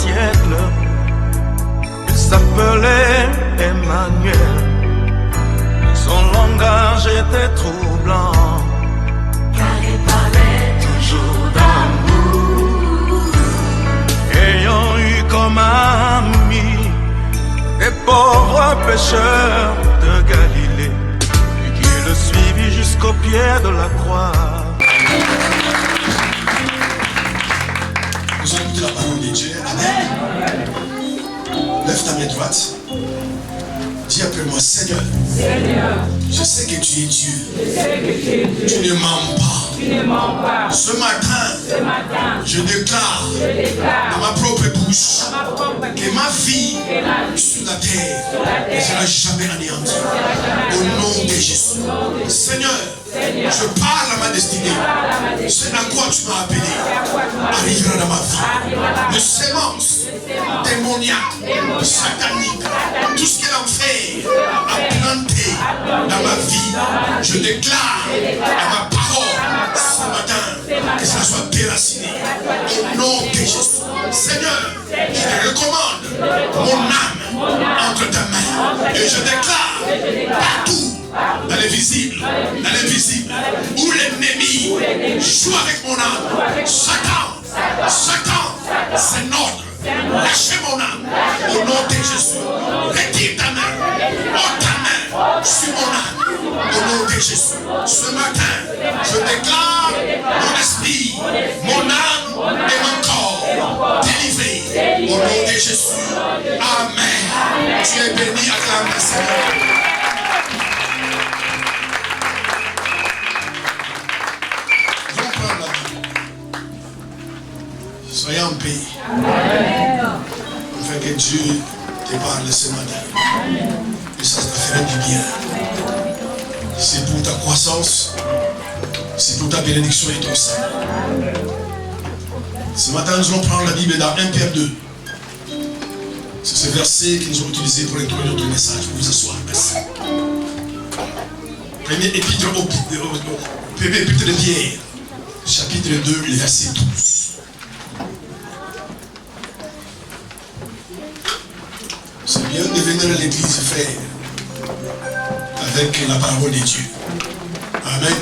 siècles. Il s'appelait Emmanuel. Son langage était troublant, car il parlait toujours d'amour. ayant eu comme ami des pauvres pécheurs de Galilée, et qui le suivit jusqu'au pied de la croix. Nous allons écouter la parole de Dieu. Amen. Lève ta main droite. Dis après moi, Seigneur, je sais que tu es Dieu. Tu ne mens pas. Ce matin, je déclare à ma propre bouche que ma vie sur la terre ne sera jamais anéantie. Au nom de Jésus. Seigneur, je parle à ma destinée. Ce à quoi tu m'as appelé arrivera dans ma vie. Les semences démoniaques, sataniques, tout ce que l'enfer a planté dans ma vie, je déclare à ma parole ce matin que ça soit déraciné. Au nom de Jésus. Seigneur, je te recommande mon âme entre ta main et je déclare partout, dans les visibles, dans l'invisible, où l'ennemi joue avec mon âme. Satan, c'est notre. Lâchez mon âme au nom de Jésus. Retire ta main. Oh, ta main sur mon âme au nom de Jésus. Ce matin, je déclare mon esprit, mon âme et mon corps délivrés au nom de Jésus. Amen. Tu es béni, acclame le Seigneur. Soyez en paix. Afin que Dieu te parle ce matin. Et ça te fera du bien. C'est pour ta croissance. C'est pour ta bénédiction et ton salut. Ce matin, nous allons prendre la Bible dans 1 Pierre 2. C'est ce verset que nous allons utiliser pour introduire notre message. Pour vous asseoir. Merci. Premier épître de Pierre. Chapitre 2, le verset 12. C'est bien de venir à l'église faire avec la parole de Dieu. Amen.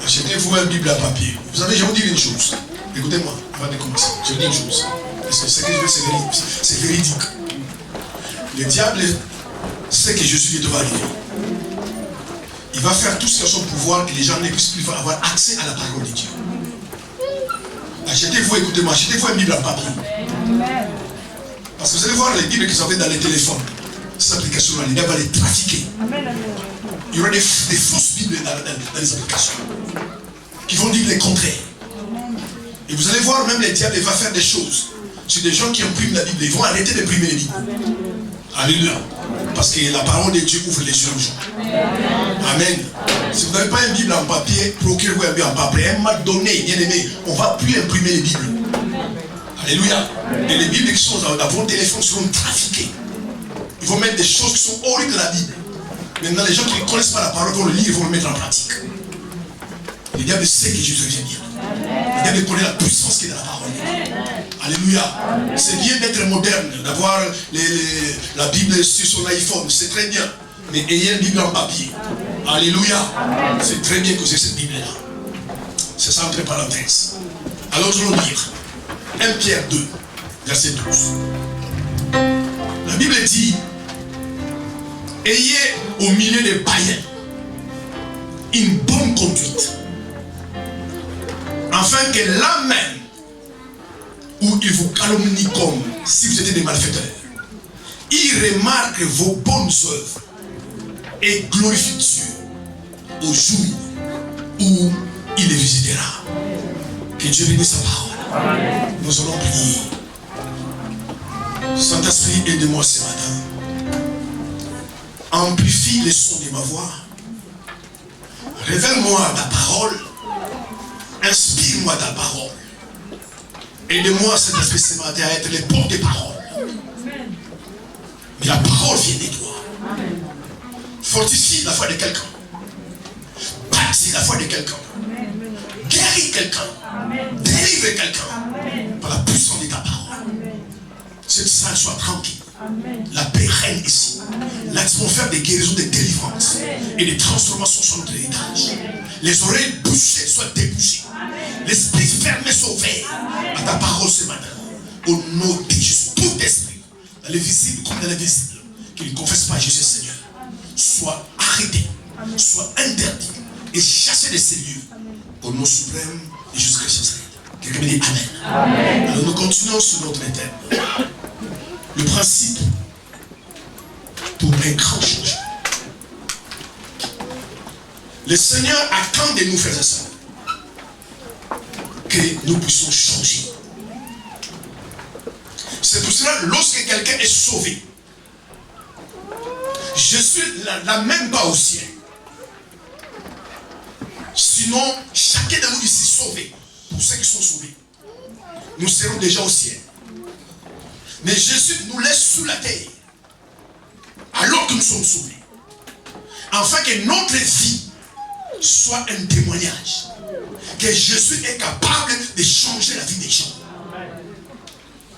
Achetez-vous une Bible à papier. Vous savez, je vais vous dire une chose. Écoutez-moi, avant de commencer. Je vais vous dire une chose. Parce que ce que je veux, c'est véridique. Le diable sait que Jésus va arriver. Il va faire tout ce qui est à son pouvoir que les gens ne puissent plus avoir accès à la parole de Dieu. Achetez-vous, écoutez-moi, achetez-vous une Bible à papier. Amen. Parce que vous allez voir les Bibles que vous avez dans les téléphones. Ces applications-là, les gars vont les trafiquer. Il y aura des fausses Bibles dans les applications qui vont dire les contraires. Et vous allez voir, même les diables, il va faire des choses sur des gens qui impriment la Bible. Ils vont arrêter d'imprimer les Bibles. Alléluia. Parce que la parole de Dieu ouvre les yeux aux gens. Amen. Si vous n'avez pas une Bible en papier, procurez-vous un Bible en papier. Un moment donné, bien aimé, on ne va plus imprimer les Bibles. Alléluia. Et les Bibles qui sont dans vos téléphones seront trafiquées. Ils vont mettre des choses qui sont horribles de la Bible. Maintenant, les gens qui ne connaissent pas la parole vont le lire et vont le mettre en pratique. Le diable sait que Jésus vient dire. Le diable connaît la puissance qui est dans la parole. Alléluia. C'est bien d'être moderne, d'avoir la Bible sur son iPhone. C'est très bien. Mais ayez une Bible en papier. Alléluia. C'est très bien que c'est cette Bible-là. C'est ça entre parenthèses. Alors, nous allons lire 1 Pierre 2, verset 12. La Bible dit: ayez au milieu des païens une bonne conduite, afin que là même où ils vous calomnient comme si vous étiez des malfaiteurs, ils remarquent vos bonnes œuvres et glorifient Dieu au jour où il les visitera. Que Dieu bénisse sa parole. Amen. Nous allons prier. Saint-Esprit, aide-moi ce matin. Amplifie les sons de ma voix. Révèle-moi ta parole. Inspire-moi ta parole. Aide-moi, Saint-Esprit, ce matin à être les porte-paroles. Mais la parole vient de toi. Amen. Fortifie la foi de quelqu'un. Bâtis la foi de quelqu'un. Guéris quelqu'un. Délivre quelqu'un. Par la puissance de ta parole. cette salle soit tranquille. Amen. La paix règne ici. L'atmosphère de guérison, de délivrance et de transformation sur notre héritage. Les oreilles bouchées soient débouchées. L'esprit fermé soit ouvert à ta parole ce matin. Au nom de Jésus, tout esprit, dans les visibles comme dans les visibles, qui ne confesse pas Jésus Seigneur, soit arrêté, soit interdit et chassé de ces lieux. Au nom suprême de Jésus-Christ. Quelqu'un me dit Amen. Amen. Alors nous continuons sur notre thème. Le principe pour un grand changement. Le Seigneur attend de nous, frères et sœurs, que nous puissions changer. C'est pour cela, lorsque quelqu'un est sauvé, Jésus l'amène pas au ciel. Sinon, chacun de nous ici sauvé, pour ceux qui sont sauvés, nous serons déjà au ciel. Mais Jésus nous laisse sous la terre, alors que nous sommes sauvés, afin que notre vie soit un témoignage, que Jésus est capable de changer la vie des gens.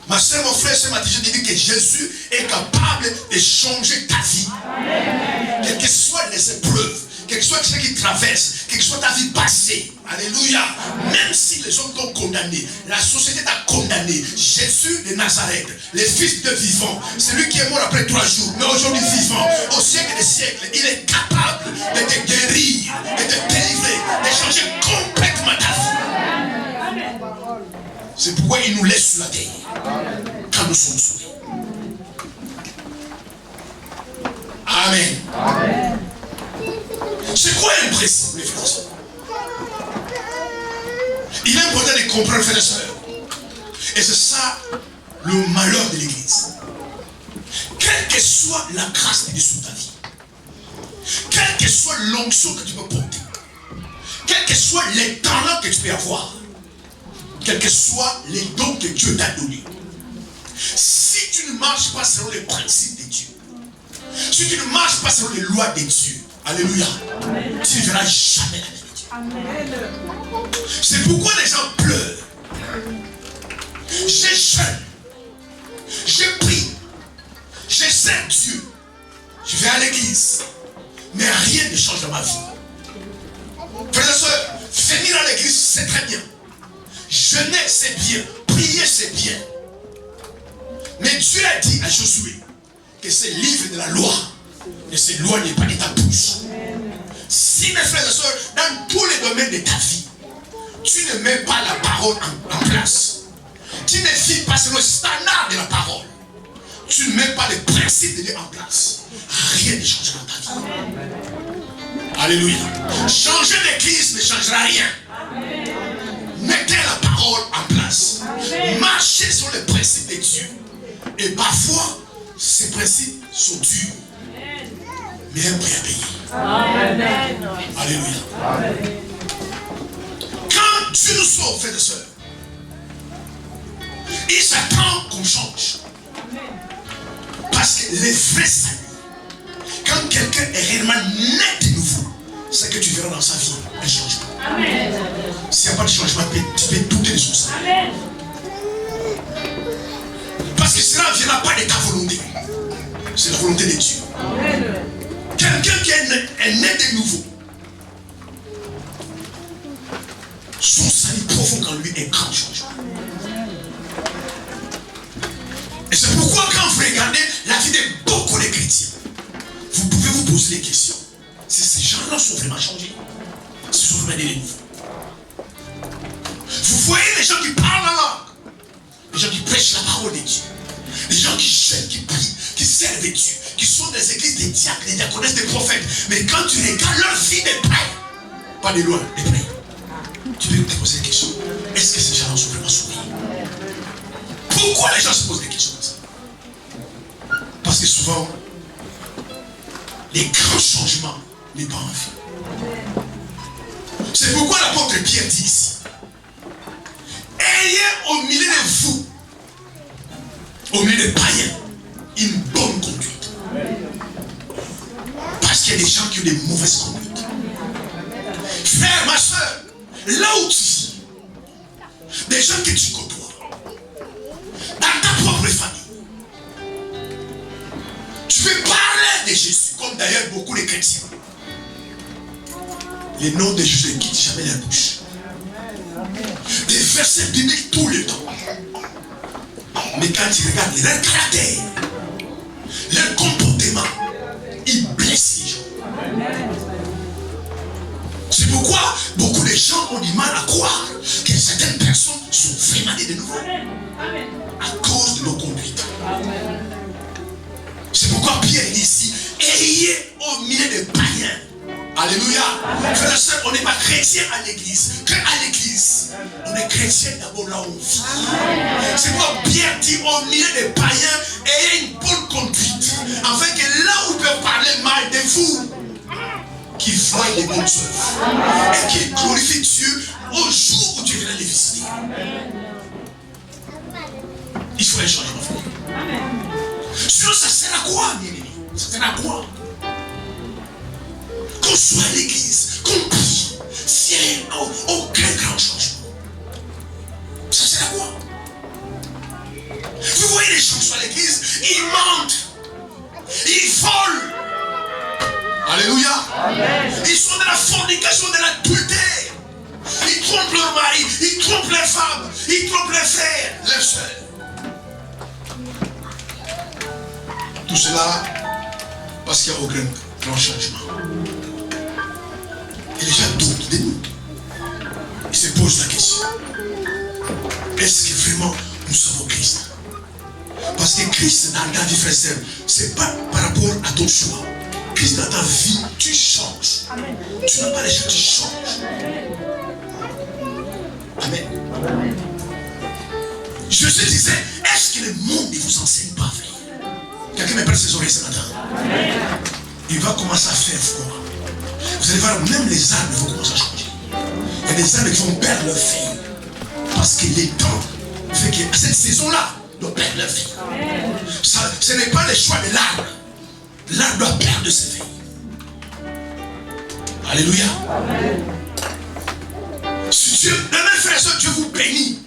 Ma soeur, mon frère, ce matin, je te dis que Jésus est capable de changer ta vie. Quelles que soient les épreuves, quel que soit ce qui traverse, quelle que soit ta vie passée. Alléluia. Même si les hommes t'ont condamné, la société t'a condamné, Jésus de Nazareth, le Fils de vivant, celui qui est mort après 3 jours, mais aujourd'hui vivant, au siècle des siècles, il est capable de te guérir, de te délivrer, de changer complètement ta vie. C'est pourquoi il nous laisse sur la terre quand nous sommes sauvés. Amen. Amen. C'est quoi un principe, mes frères et sœurs? Il est important de comprendre, frères et sœurs. Et c'est ça le malheur de l'église. Quelle que soit la grâce de Dieu sur ta vie, quelle que soit l'onction que tu peux porter, quels que soient les talents que tu peux avoir, quels que soient les dons que Dieu t'a donnés, si tu ne marches pas selon les principes de Dieu, si tu ne marches pas selon les lois de Dieu, alléluia, amen, tu ne verras jamais la vie de Dieu. C'est pourquoi les gens pleurent. J'ai jeûne, j'ai prie, j'ai sers Dieu, je vais à l'église, mais rien ne change dans ma vie. Frères et sœurs, venir à l'église c'est très bien, jeûner c'est bien, prier c'est bien. Mais Dieu a dit à Josué que ce livre de la loi ne s'éloigne pas de ta bouche. Si mes frères et sœurs, dans tous les domaines de ta vie, tu ne mets pas la parole en place, tu ne vis pas selon le standard de la parole, tu ne mets pas les principes de Dieu en place, rien ne changera dans ta vie. Alléluia. Changer l'église ne changera rien. Mettez la parole en place. Marchez sur les principes de Dieu. Et parfois, ces principes sont durs. Mais un prix à payer. Amen. Alléluia. Amen. Quand Dieu nous sauve, frères et sœurs, il s'attend qu'on change. Parce que les vrais salut, quand quelqu'un est réellement net de nouveau, c'est que tu verras dans sa vie un changement. Amen. S'il n'y a pas de changement, tu peux douter de son salut. Amen. Parce que cela ne viendra pas de ta volonté. C'est la volonté de Dieu. Amen. Quelqu'un qui est né de nouveau, son salut provoque en lui un grand changement. Et c'est pourquoi quand vous regardez la vie de beaucoup de chrétiens, vous pouvez vous poser des questions. Si ces gens-là sont vraiment changés, si sont vraiment nés de nouveau. Vous voyez les gens qui parlent en langue, les gens qui prêchent la parole de Dieu, les gens qui jeûnent, qui prient, qui servent Dieu, qui sont des églises des diacres, des diaconesses, des prophètes. Mais quand tu regardes leur vie de près, pas de loin, de près, tu peux te poser des questions. Est-ce que ces gens-là sont vraiment sauvés? Pourquoi les gens se posent des questions comme ça? Parce que souvent, les grands changements n'est pas en vie. C'est pourquoi l'apôtre Pierre dit ici, ayez au milieu de vous, au milieu des païens, une bonne conduite. Parce qu'il y a des gens qui ont des mauvaises conduites. Frère, ma soeur, là où tu vis, des gens que tu côtoies, dans ta propre famille, comme d'ailleurs beaucoup de chrétiens. Le nom de Jésus ne quitte jamais la bouche. Des versets bibliques tout le temps. Mais quand tu regardes leur caractère, leur comportement, ils blessent les gens. C'est pourquoi beaucoup de gens ont du mal à croire que certaines personnes sont vraiment des nouveaux. À cause de nos conduites. C'est pourquoi Pierre dit ici, ayez au milieu des païens. Alléluia. Frères et sœurs, on n'est pas chrétien à l'église. Que à l'église, on est chrétien d'abord là où on vit. C'est pourquoi Pierre dit au milieu des païens, ayez une bonne conduite. Afin que là où ils peuvent parler mal de vous, qu'ils voient les bonnes œuvres. Et qu'ils glorifient Dieu au jour où Dieu viendra les visiter. Il faut un changement. Sinon, ça sert à quoi, bien aimé? Ça sert à quoi? Qu'on soit à l'église, qu'on prie, s'il n'y a aucun grand changement. Ça sert à quoi? Vous voyez les gens qui sont à l'église, ils mentent, ils volent. Alléluia. Amen. Ils sont dans la fornication, de l'adultère. Ils trompent leur mari, ils trompent les femmes, ils trompent les frères, les sœurs. Tout cela parce qu'il n'y a aucun grand changement. Et les gens doutent de nous. Ils se posent la question. Est-ce que vraiment nous sommes Christ? Parce que Christ dans ta vie, frère, ce n'est pas par rapport à ton choix. Christ dans ta vie, tu changes. Amen. Tu n'as pas les gens, tu changes. Amen. Amen. Jésus disait, est-ce que le monde ne vous enseigne pas, frère? Quelqu'un me prête ses oreilles ce matin. Amen. Il va commencer à faire froid. Vous allez voir, même les arbres vont commencer à changer. Il y a des arbres qui vont perdre leur feuilles. Parce que les temps fait qu'à cette saison-là, ils doivent perdre leur feuilles. Ce n'est pas le choix de l'arbre. L'arbre doit perdre ses feuilles. Alléluia. Amen. Si Dieu, le même frère, Dieu vous bénit,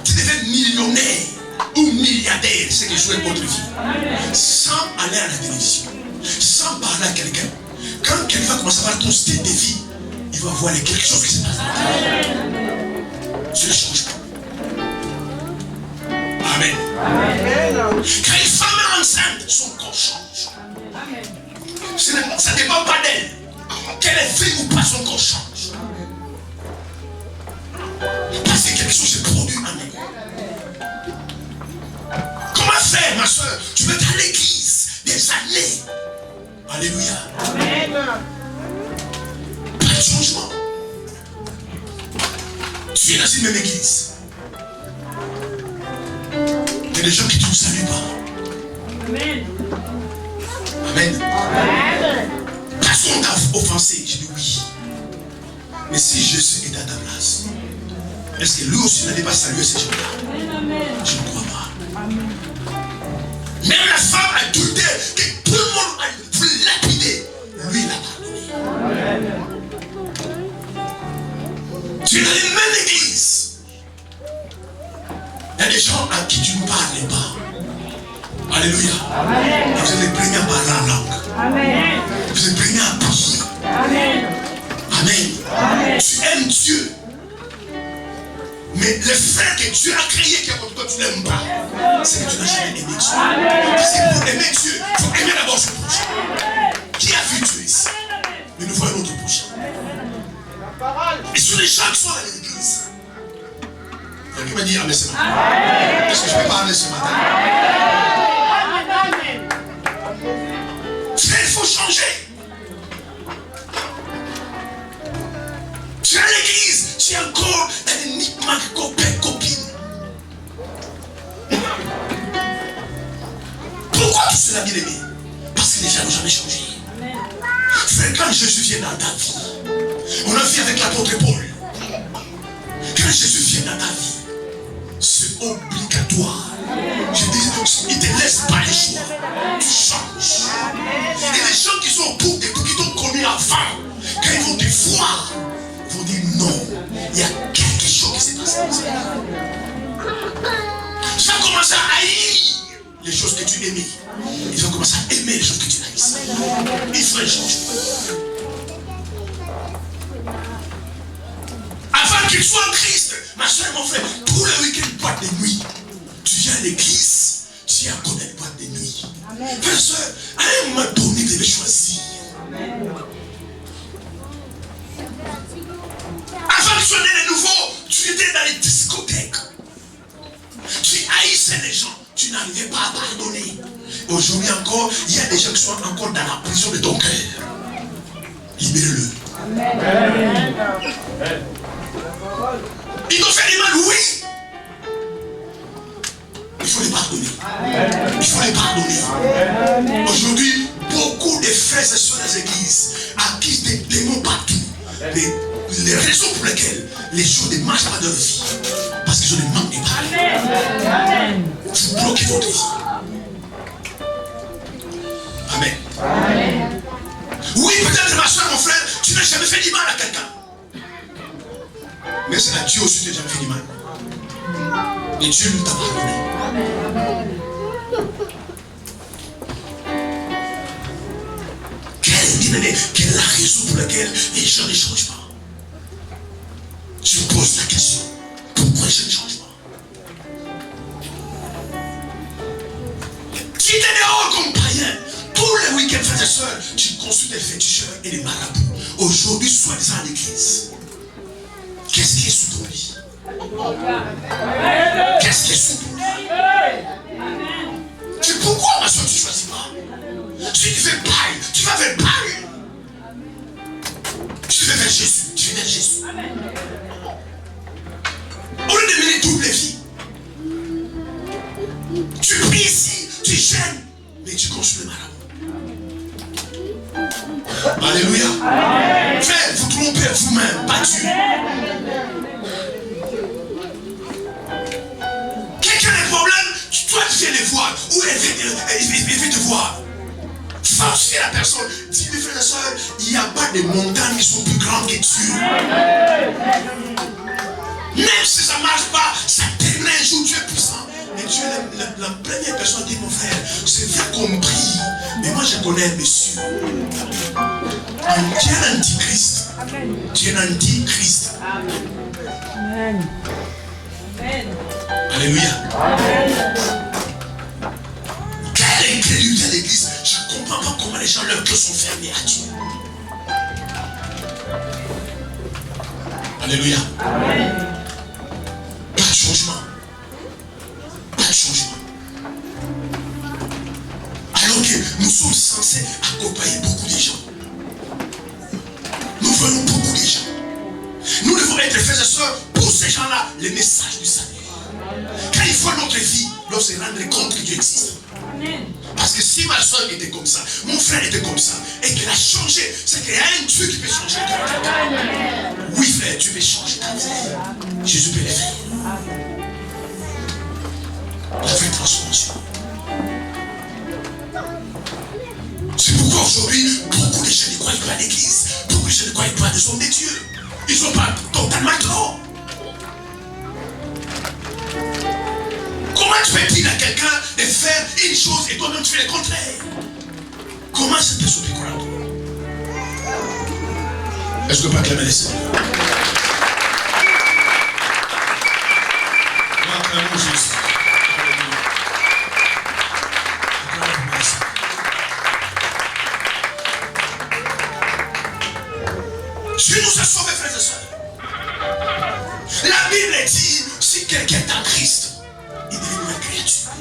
tu deviens millionnaire ou milliardaire, c'est que je souhaite votre vie. Amen. Sans aller à la télévision, sans parler à quelqu'un. Quand quelqu'un va commencer à voir ton style de vie, il va voir quelque chose qui se passe. Je ne change pas. Amen. Amen. Quand une femme est enceinte, son corps change. Ça ne dépend pas d'elle. Qu'elle est fille ou pas, son corps change. Parce que quelque chose se produit. Amen. Comment faire, ma soeur? Tu veux être à l'église des années. Alléluia. Amen. Pas de changement. Tu es dans une même église. Il y a des gens qui ne te saluent pas. Amen. Amen. Amen. Parce qu'on t'a offensé, je dis oui. Mais si Jésus est à ta place, est-ce que lui aussi n'allait pas saluer ces gens-là? Je ne crois pas. Amen. Même la femme adultère, que tout le monde a voulu lapider, lui il a pardonné. Tu es dans une même église. Il y a des gens à qui tu ne parles pas. Alléluia. Amen. Vous êtes les premiers à parler en langue. Amen. Vous êtes les premiers à prier. Amen. Amen. Amen. Tu aimes Dieu. Mais le frère que Dieu a créé qui est contre toi, tu n'aimes pas. C'est que tu n'as jamais aimé Dieu. Parce que pour aimer Dieu, il faut aimer d'abord son prochain. Qui a vu Dieu ici? Mais nous voyons notre prochain. Et sur les gens qui sont dans l'église. Quelqu'un m'a dit Amen ce matin. Est-ce que je peux parler ce matin? Il faut changer. Tu es à l'église, tu es encore uniquement copain, copine. Pourquoi tout cela, bien aimé? Parce que les gens n'ont jamais changé. Frère, quand Jésus vient dans ta vie, on a vu avec l'apôtre Paul. Quand Jésus vient dans ta vie, c'est obligatoire. Je dis, il ne te laisse pas les choix. Tu changes. Et les gens qui sont autour de toi, qui t'ont connu avant, quand ils vont te voir, ils vont dire non, il y a quelque chose qui s'est passé. Tu vas commencer à haïr les choses que tu aimais. Ils vont commencer à aimer les choses que tu haïs. Il faut un changement. Avant qu'il soit en Christ, ma soeur et mon frère, tous les week-ends, boîte de nuit. Tu viens à l'église, tu viens à connaître une boîte de nuit. Frère, soeur, à un moment donné, tu devais choisir. Avant que tu sois né de nouveau, tu étais dans les discothèques. Tu haïssais les gens. Tu n'arrivais pas à pardonner. Aujourd'hui encore, il y a des gens qui sont encore dans la prison de ton cœur. Libérez-le. Ils t'ont fait du mal, oui. Il faut les pardonner. Il faut les pardonner. Aujourd'hui, beaucoup de frères et sœurs des églises accusent des démons partout. Mais les raisons pour lesquelles les choses ne marchent pas dans leur vie, parce qu'ils ont des manques de pardon. Vous bloquez votre vie. Amen. Amen. Oui, peut-être ma soeur, mon frère, tu n'as jamais fait du mal à quelqu'un. Mais c'est à Dieu aussi que tu n'as jamais fait du mal. Et Dieu nous t'a pardonné. Quelle est la raison pour laquelle les gens ne changent pas? Je vous pose la question. Pourquoi les gens ne changent pas? Tu étais dehors comme païen. Tous les week-ends, frères et sœurs, tu consultes les féticheurs et les marabouts. Aujourd'hui, soi-disant à l'église. Qu'est-ce qui est sous ton lit? Qu'est-ce qui est sous ton lit? Pourquoi, ma soeur, tu ne choisis pas? Si tu fais paille, tu vas vers paille. Tu vas vers Jésus, tu vas vers Jésus. Au lieu de mener double vie, tu pries ici, tu gênes, mais tu consultes le marabout. Alléluia. Frère, vous trompez vous-même, pas Dieu. Quelqu'un a un problème, toi tu viens les voir, ou elle vient te voir. Forcer la personne. Dis mes frères et sœurs, il n'y a pas de montagnes qui sont plus grandes que Dieu. Même si ça ne marche pas, ça termine un jour, Dieu est puissant. Et Dieu est la première personne qui dit, mon frère, c'est vrai qu'on prie, mais moi je connais un monsieur. Dieu est l'antichrist. Dieu est l'antichrist. Amen. Alléluia. Amen. Quelle incrédulité à l'église. Je ne comprends pas comment les gens, leurs cœurs sont fermés à Dieu. Alléluia. Amen. Pas de changement. Pas de changement. Alors que nous sommes censés accompagner beaucoup de gens. Nous voulons beaucoup de gens. Nous devons être frères et sœurs pour ces gens-là, les messages du salut. Quand ils voient notre vie, ils doivent se rendre compte que Dieu existe. Parce que si ma soeur était comme ça, mon frère était comme ça, et qu'il a changé, c'est qu'il y a un Dieu qui peut changer quelqu'un. Oui frère, tu peux changer ta vie. Jésus peut le faire. La vraie transformation. C'est pourquoi aujourd'hui, beaucoup de gens ne croient pas à l'église, beaucoup de gens ne croient pas à des hommes de Dieu. Ils sont pas totalement trop. Comment tu peux dire à quelqu'un de faire une chose et toi-même tu fais le contraire? Comment cette personne peut croire? Est-ce que pas acclamer les Seigneurs? Acclamons Jésus. Dieu nous a sauvés, frères et sœurs. La Bible dit, si quelqu'un est en Christ, il devient une nouvelle créature.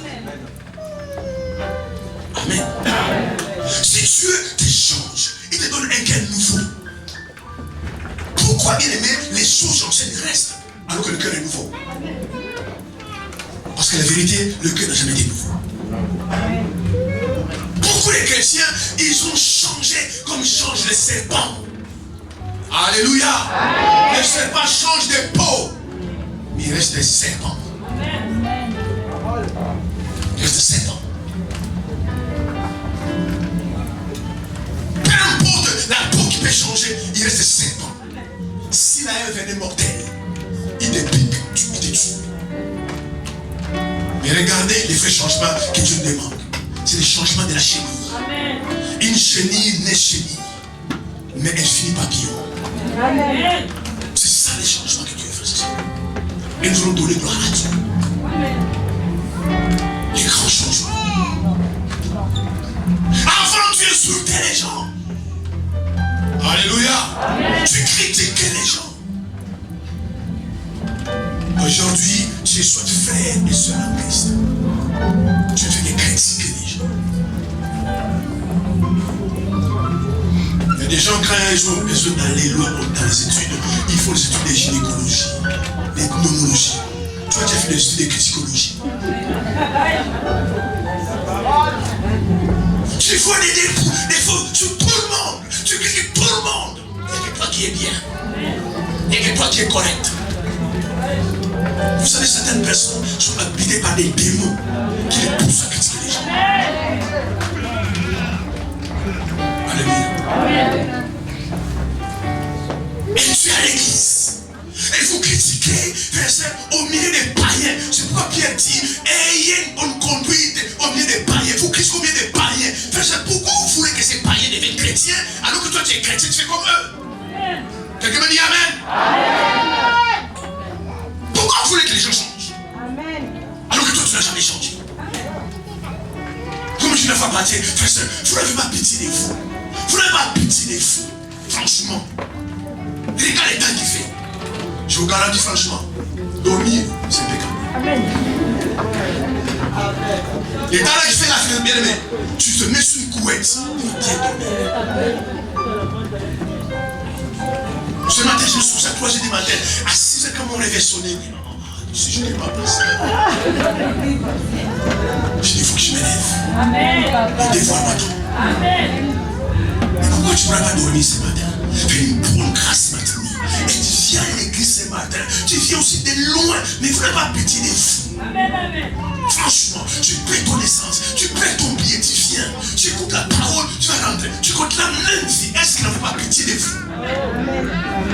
Amen. Si Dieu te change, il te donne un cœur nouveau. Pourquoi, bien aimé, les choses anciennes restent alors que le cœur est nouveau? Parce que la vérité, le cœur n'a jamais été nouveau. Beaucoup de chrétiens, ils ont changé comme changent les serpents. Alléluia. Amen. Les serpents changent de peau, mais il reste des serpents. Il reste des serpents. Peu importe la peau qui peut changer, il reste des serpents. S'il a un venin mortel, il te pique, il te tue. Mais Et regardez les vrais changements que Dieu demande. C'est le changement de la chenille. Amen. Une chenille naît chenille, mais elle finit papillon. Amen. C'est ça les changements que Dieu fait. Et nous allons donner gloire à Dieu. Amen. Les grands changements. Avant tu insultais les gens. Alléluia. Amen. Tu critiquais les gens. Aujourd'hui, tu sois frère et sœur en Christ. Tu fais que critiquer les gens. Il y a des gens quand ils ont besoin d'aller loin dans les études, il faut les études de gynécologie, de pneumologie. Toi, tu as fait des études de psychologie. Tu vois des faux sur tout le monde. Tu critiques tout le monde. Il n'y a que toi qui est bien. Il n'y a que toi qui est correct. Vous savez, certaines personnes sont habitées par des démons qui les poussent à critiquer les gens. Alléluia. Et tu es à l'église. Et vous critiquez, frères, au milieu des païens. C'est pourquoi Pierre dit, ayez une bonne conduite au milieu des païens. Vous critiquez au milieu des païens. Frères, pourquoi vous voulez que ces païens deviennent chrétiens alors que toi tu es chrétien, tu fais comme eux? Quelqu'un me dit Amen? Amen. Pourquoi vous voulez que les gens changent? Amen. Alors que toi tu n'as jamais changé. Comme je ne vois pas dire, frère, vous n'avez pas pitié des fous. Vous n'avez pas pitié des fous. Franchement. Regarde les temps qu'il fait. Je vous garantis franchement. Dormir, c'est péché. Amen. Les temps là qu'il fait la fête, bien aimé, tu te mets sur une couette. Tu vas bien dormir. Ce matin, je me suis à 3h du matin, à 6h quand mon réveil sonnait. Si je n'ai pas passé. Je dis, il faut que je m'élève. Amen. Et dévoile ma tombe. Amen. Et pourquoi tu ne pourras pas dormir ce matin? Fais une bonne grâce maintenant. Et tu viens à l'église ce matin. Tu viens aussi de loin, mais vous n'avez pas pitié des fous. Amen, amen. Franchement, tu paies ton essence, tu paies ton billet, tu viens, tu écoutes la parole, tu vas rentrer, tu comptes la même vie. Est-ce qu'il n'avait pas pitié des fous?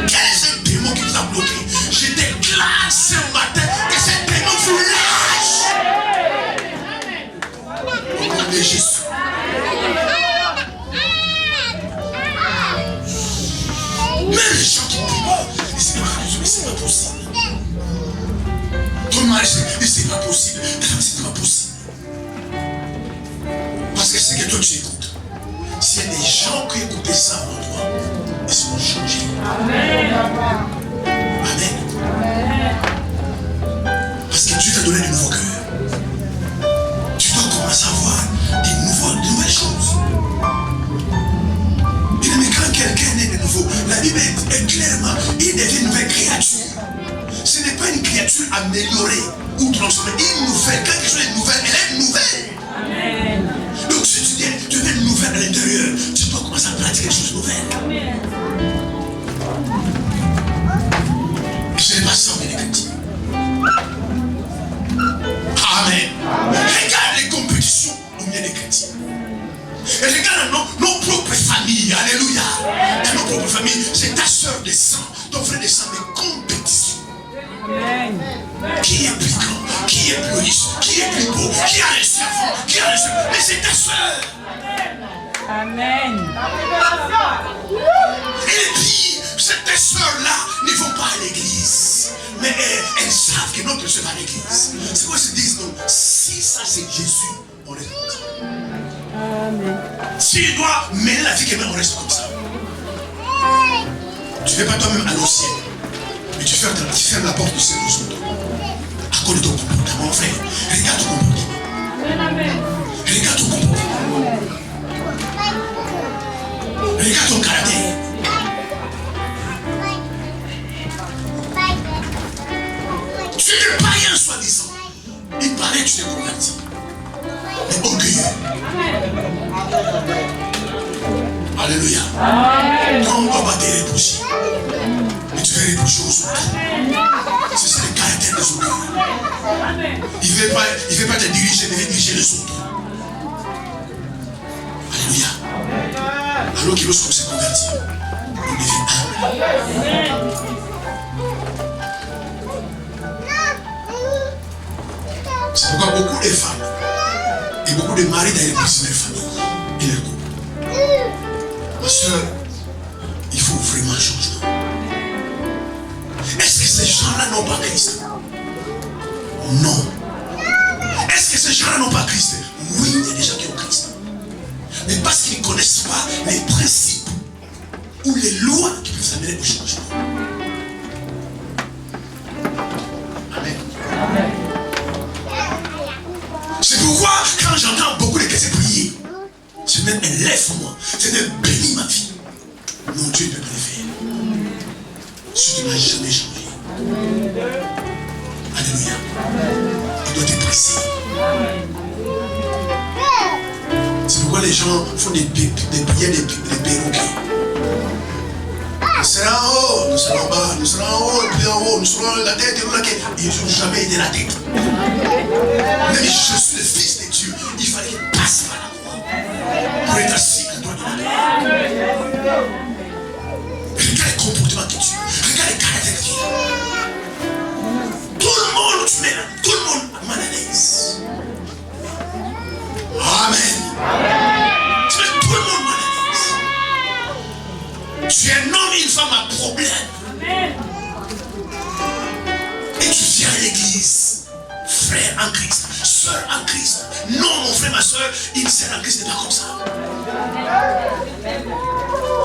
Quel est ce démon qui vous a bloqué? Je déclare ce matin que ce démon vous lâche. Au nom de Jésus. Même les gens qui prient pas, c'est pas possible. Ton mari, c'est pas possible. C'est pas possible. Parce que c'est que toi tu écoutes. S'il y a des gens qui écoutent ça avant toi, ils seront changés. Amen. Amen. Parce que Dieu t'a donné de nouveaux cœurs. Tu dois commencer à voir de nouvelles choses. Mais quand quelqu'un est de nouveau, la Bible est clairement, il devient une nouvelle créature. Ce n'est pas une créature améliorée ou transformée. Une nouvelle, quand quelque chose est nouvelle, elle est nouvelle. Amen. Donc si tu deviens une nouvelle à l'intérieur, tu dois commencer à pratiquer des choses nouvelles. Amen. Ce n'est pas ça, mais les chrétiens. Amen. Regarde les compétitions au milieu des chrétiens. Et regarde nos propres familles. Alléluia. Dans nos propres familles, c'est ta soeur de sang, ton frère de sang, mais compétition. Amen. Qui est plus grand? Qui est plus riche? Qui est plus beau? Qui a les servants? Qui a les servants? Mais c'est ta soeur. Amen. Et puis, ces soeurs-là ne vont pas à l'église. Mais elles savent que notre Dieu va à l'église. C'est quoi ils se disent? Non, si ça c'est Jésus, on reste comme ça. Amen. S'il doit mêler la vie que même on reste comme ça. Tu ne vas pas toi-même aller au ciel. Mais tu fermes la porte du ciel sur toi. À cause de ton comportement, mon frère. Regarde ton comportement. Regarde ton comportement. Regarde ton caractère. Tu es païen soi-disant. Il paraît que tu t'es converti. Mais orgueilleux. Alléluia. Non, on ne va pas te reprocher. Mais tu veux reprocher aux autres. C'est ça le caractère des autres. Il ne veut pas te diriger, mais il veut diriger les autres. Alléluia. Alors que lorsqu'on s'est converti, on devient humble. C'est pourquoi beaucoup de femmes et beaucoup de maris dans les familles et les couples. Ma soeur, il faut vraiment un changement. Est-ce que ces gens-là n'ont pas Christ? Non. Est-ce que ces gens-là n'ont pas Christ? Oui, il y a des gens qui ont Christ. Mais parce qu'ils ne connaissent pas les principes ou les lois qui peuvent amener au changement. Amen. C'est pourquoi quand j'entends beaucoup de chrétiens prier, je me lève moi, je me bénis ma vie. Mon Dieu peut me le faire. Ce qui n'a jamais changé. Alléluia. Il doit être précis. C'est pourquoi les gens font des prières, des perroquets. Nous serons en haut, nous serons en bas, nous serons en haut, plus en haut, nous serons la tête et nous la tête. Ils n'ont jamais été la tête. Mais je suis le fils de Dieu. Il fallait qu'il passe par la croix pour être assis à droite de la terre. Regarde les comportements que tu as. Regarde les caractères que tu as. Tout le monde, tu mets là. Tout le monde mal à l'aise. Amen. Tu mets tout le monde mal à l'aise. Tu es un homme et une femme à problème. Et tu viens à l'église. Frère en Christ, soeur en Christ. Non, mon frère, ma soeur, une sœur en Christ n'est pas comme ça.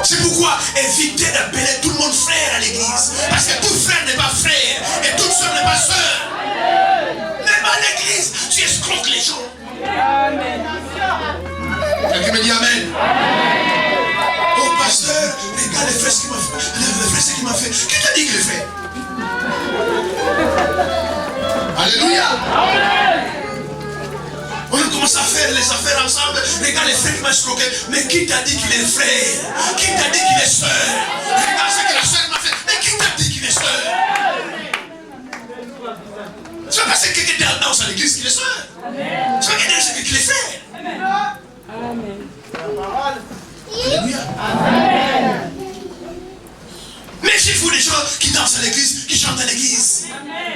C'est pourquoi évitez d'appeler tout le monde frère à l'église. Parce que tout frère n'est pas frère et toute soeur n'est pas soeur. Même à l'église, tu escroques les gens. Quelqu'un me dit Amen. Oh pasteur, regarde les frères ce qu'il m'a fait. Les frères ce qu'il m'a fait. Qui t'a dit qu'il le fait? Alléluia. On a commencé à faire les affaires ensemble. Regarde les frères qui m'ont escroqué. Mais qui t'a dit qu'il est frère? Qui t'a dit qu'il est soeur? Regarde ce que la soeur m'a fait. Mais qui t'a dit qu'il est soeur? Tu vas passer quelqu'un danse à l'église qu'il est soeur. Tu vas quelqu'un danse qu'il est frère. Alléluia. Mais j'ai vu des gens qui dansent à l'église, qui chantent à l'église.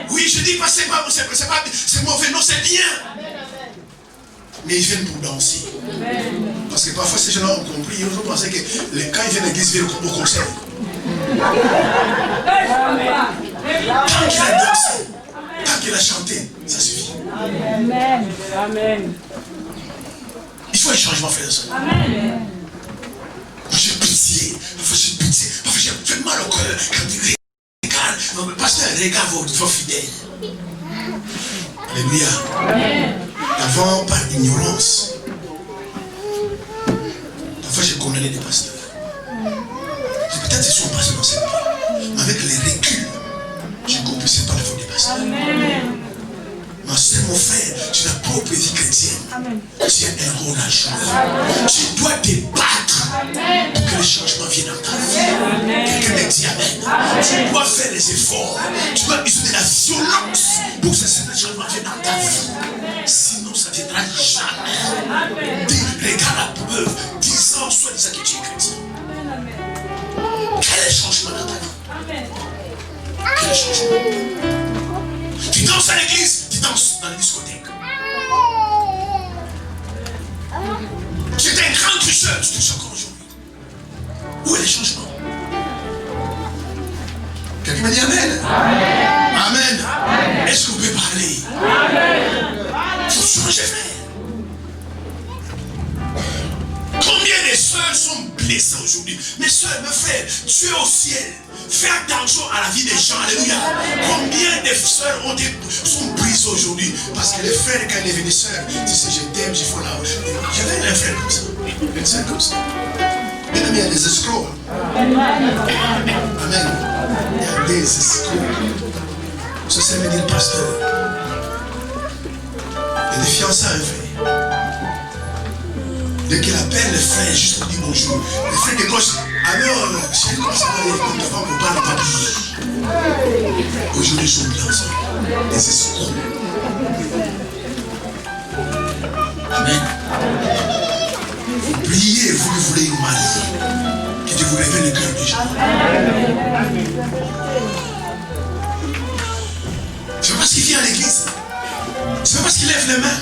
Oui, je dis pas c'est mauvais, non, c'est bien. Mais ils viennent pour danser. Parce que parfois ces gens-là ont compris, ils ont pensé que quand ils viennent à l'église, ils viennent au concert. Tant qu'il a dansé, tant qu'il a chanté, ça suffit. Amen. Il faut un changement, frère et soeur. J'ai pitié, parfois j'ai pitié, parfois j'ai fait mal au cœur quand il regarde. Pasteur, regarde vos fidèles. Alléluia. Avant, par ignorance, parfois j'ai condamné des pasteurs. Peut-être qu'ils sont passés dans cette vie. Mais avec les reculs, j'ai compris que ce n'est pas la faute des pasteurs. Ma soeur, mon frère, tu n'as pas obéi chrétienne. Tu as un rôle à jouer. Tu dois te battre pour que le changement vienne dans ta vie. Quelqu'un me dit Amen. Tu dois faire les efforts. Tu dois utiliser la violence pour que ce changement vienne dans ta vie. Sinon, ça ne viendra jamais. Regarde la preuve. 10 ans, soit disant que tu es chrétien. Quel est le changement dans ta vie? Quel est le changement? Tu danses à l'église, tu danses dans la discothèque. Tu étais un grand tricheur, tu triches encore aujourd'hui. Où est le changement? Quelqu'un m'a dit Amen. Amen. Est-ce que vous pouvez parler? Il faut changer, frère. Combien de sœurs sont blessées aujourd'hui? Mes sœurs, mes frères, tu es au ciel. Fais attention à la vie des gens. Alléluia. Combien de sœurs sont prises aujourd'hui? Parce que les frères, quand ils deviennent sœurs, tu sais, je t'aime, je faut la. J'avais un frère comme ça. Une sœur comme ça. Bien aimé, il y a des escrocs. Amen. Il y a des escrocs. Ce c'est me dit le pasteur. Il y a des fiançailles, frère. Dès qu'il appelle les frères, juste pour dire bonjour. Les frères de gauche, alors, c'est comme ça, les comptes avant pour pas le papier. Aujourd'hui, ils sont bien ensemble. Des escrocs. Amen. Vous priez, vous voulez une marie. Que Dieu vous révèle le cœur des gens. C'est parce qu'il vient à l'église. C'est pas parce qu'il lève les mains.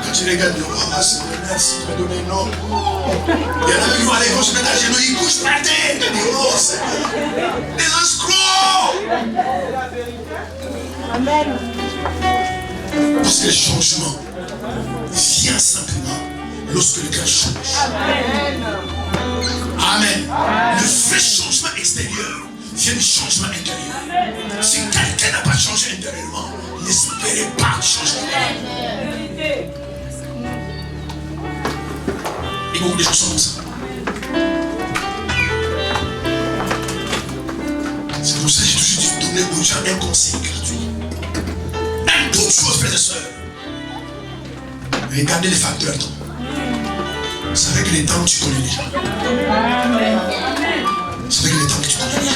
Quand tu regardes, oh, Seigneur, merci de me donner un homme. Il y en a qui vont aller, ils vont se mettre à genoux, ils couchent par terre. Ils disent, oh Seigneur, des escrocs. Amen. Parce que le changement vient simplement lorsque le cœur change. Amen. Amen. Le vrai changement extérieur vient du changement intérieur. Si quelqu'un n'a pas changé intérieurement, n'espérez pas changer. Et beaucoup de gens sont comme ça. C'est pour ça que j'ai toujours dû donner aux gens un conseil gratuit. Dans toutes choses, frères et sœurs, regardez les facteurs temps. C'est avec les temps que tu connais les gens. C'est avec les temps que tu connais les gens.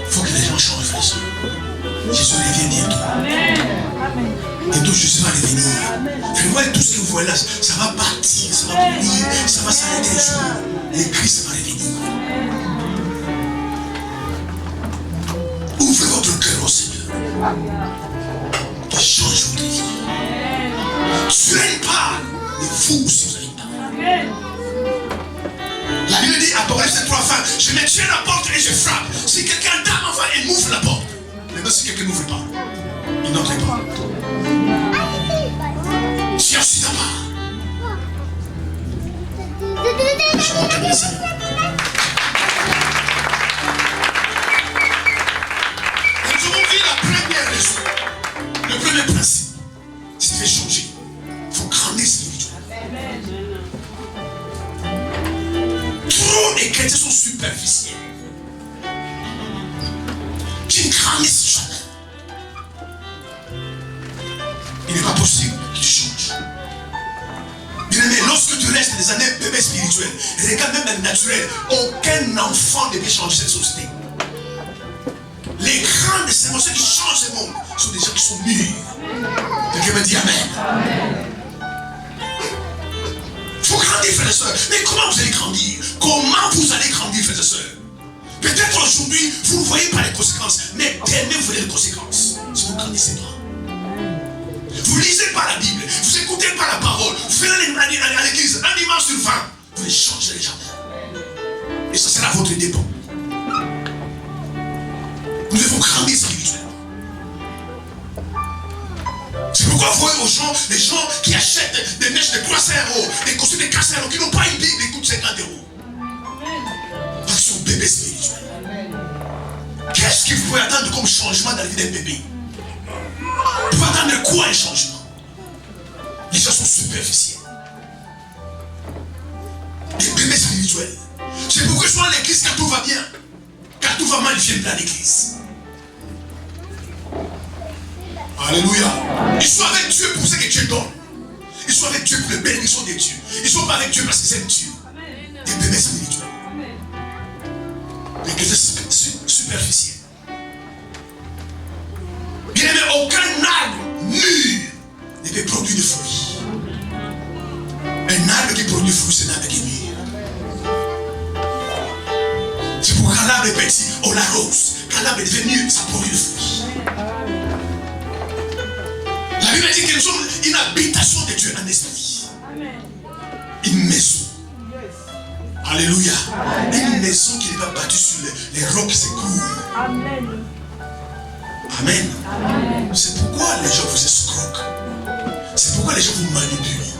Il faut que les gens changent, frères et sœurs. Jésus revient bientôt. Bientôt Jésus va revenir. Vous voyez tout ce que vous voyez là, ça va partir, ça va venir, ça va s'arrêter un jour. Le Christ va revenir. Ouvrez votre cœur au Seigneur. Qu'il change votre vie. Tu n'aimes pas, mais vous aussi vous n'aimez pas. La Bible dit, Apocalypse 3 fins, je me tiens à la porte et je frappe. Si quelqu'un d'âme enfin, il m'ouvre la porte. Mais si quelqu'un n'ouvre pas, il n'entre pas. Si aussi d'abord. Je m'en calme, Seigneur. Nous avons vu la première raison, le premier principe, c'est de changer. Il faut grandir spirituellement. Trop de chrétiens sont superficiels. Qui ne grandissent jamais. Il n'est pas possible que tu changes. Bien-aimé, lorsque tu restes des années bébé spirituel, regarde même le naturel, aucun enfant ne peut changer cette société. Les grandes émotions qui changent le monde sont des gens qui sont mûrs. Quelqu'un me dit Amen. Il faut grandir, frères et sœurs. Mais comment vous allez grandir? Comment vous allez grandir, frères et sœurs? Peut-être aujourd'hui, vous ne voyez pas les conséquences, mais demain vous verrez les conséquences. Si vous ne grandissez pas. Vous ne lisez pas la Bible, vous n'écoutez pas la parole, vous venez à l'église un dimanche sur 20, vous ne changerez jamais. Et ça sera votre dépôt. Nous devons grandir spirituellement. C'est pourquoi vous voyez aux gens, les gens qui achètent des neiges de 300 €, des costumes de 400 €, qui n'ont pas une Bible, ils coûtent 50 €. Parce qu'ils sont bébés spirituels. Qu'est-ce que vous pouvez attendre comme changement dans la vie d'un bébé? Vous pouvez attendre quoi un changement? Les gens sont superficiels. Des bébés spirituels. C'est pourquoi ils sont à l'église quand tout va bien. Quand tout va mal, ils viennent à l'église. Alléluia. Ils sont avec Dieu pour ce que Dieu donne. Ils sont avec Dieu pour les bénédictions de Dieu. Ils ne sont pas avec Dieu parce qu'ils aiment Dieu. Des bébés spirituels. Des chrétiens superficiels. Bien aimé, aucun arbre mûr ne peut produire de fruits. Un arbre qui produit des fruits, c'est un arbre qui est mûr. C'est pourquoi quand l'arbre est petit, on l'arrose. Quand l'arbre devient mûr, ça produit des fruits. La Bible dit que nous sommes une habitation de Dieu en esprit. Une maison. Alléluia. Une maison qui n'est pas bâtie sur les rocs qui s'écoulent. Amen. Amen. C'est pourquoi les gens vous escroquent. C'est pourquoi les gens vous manipulent.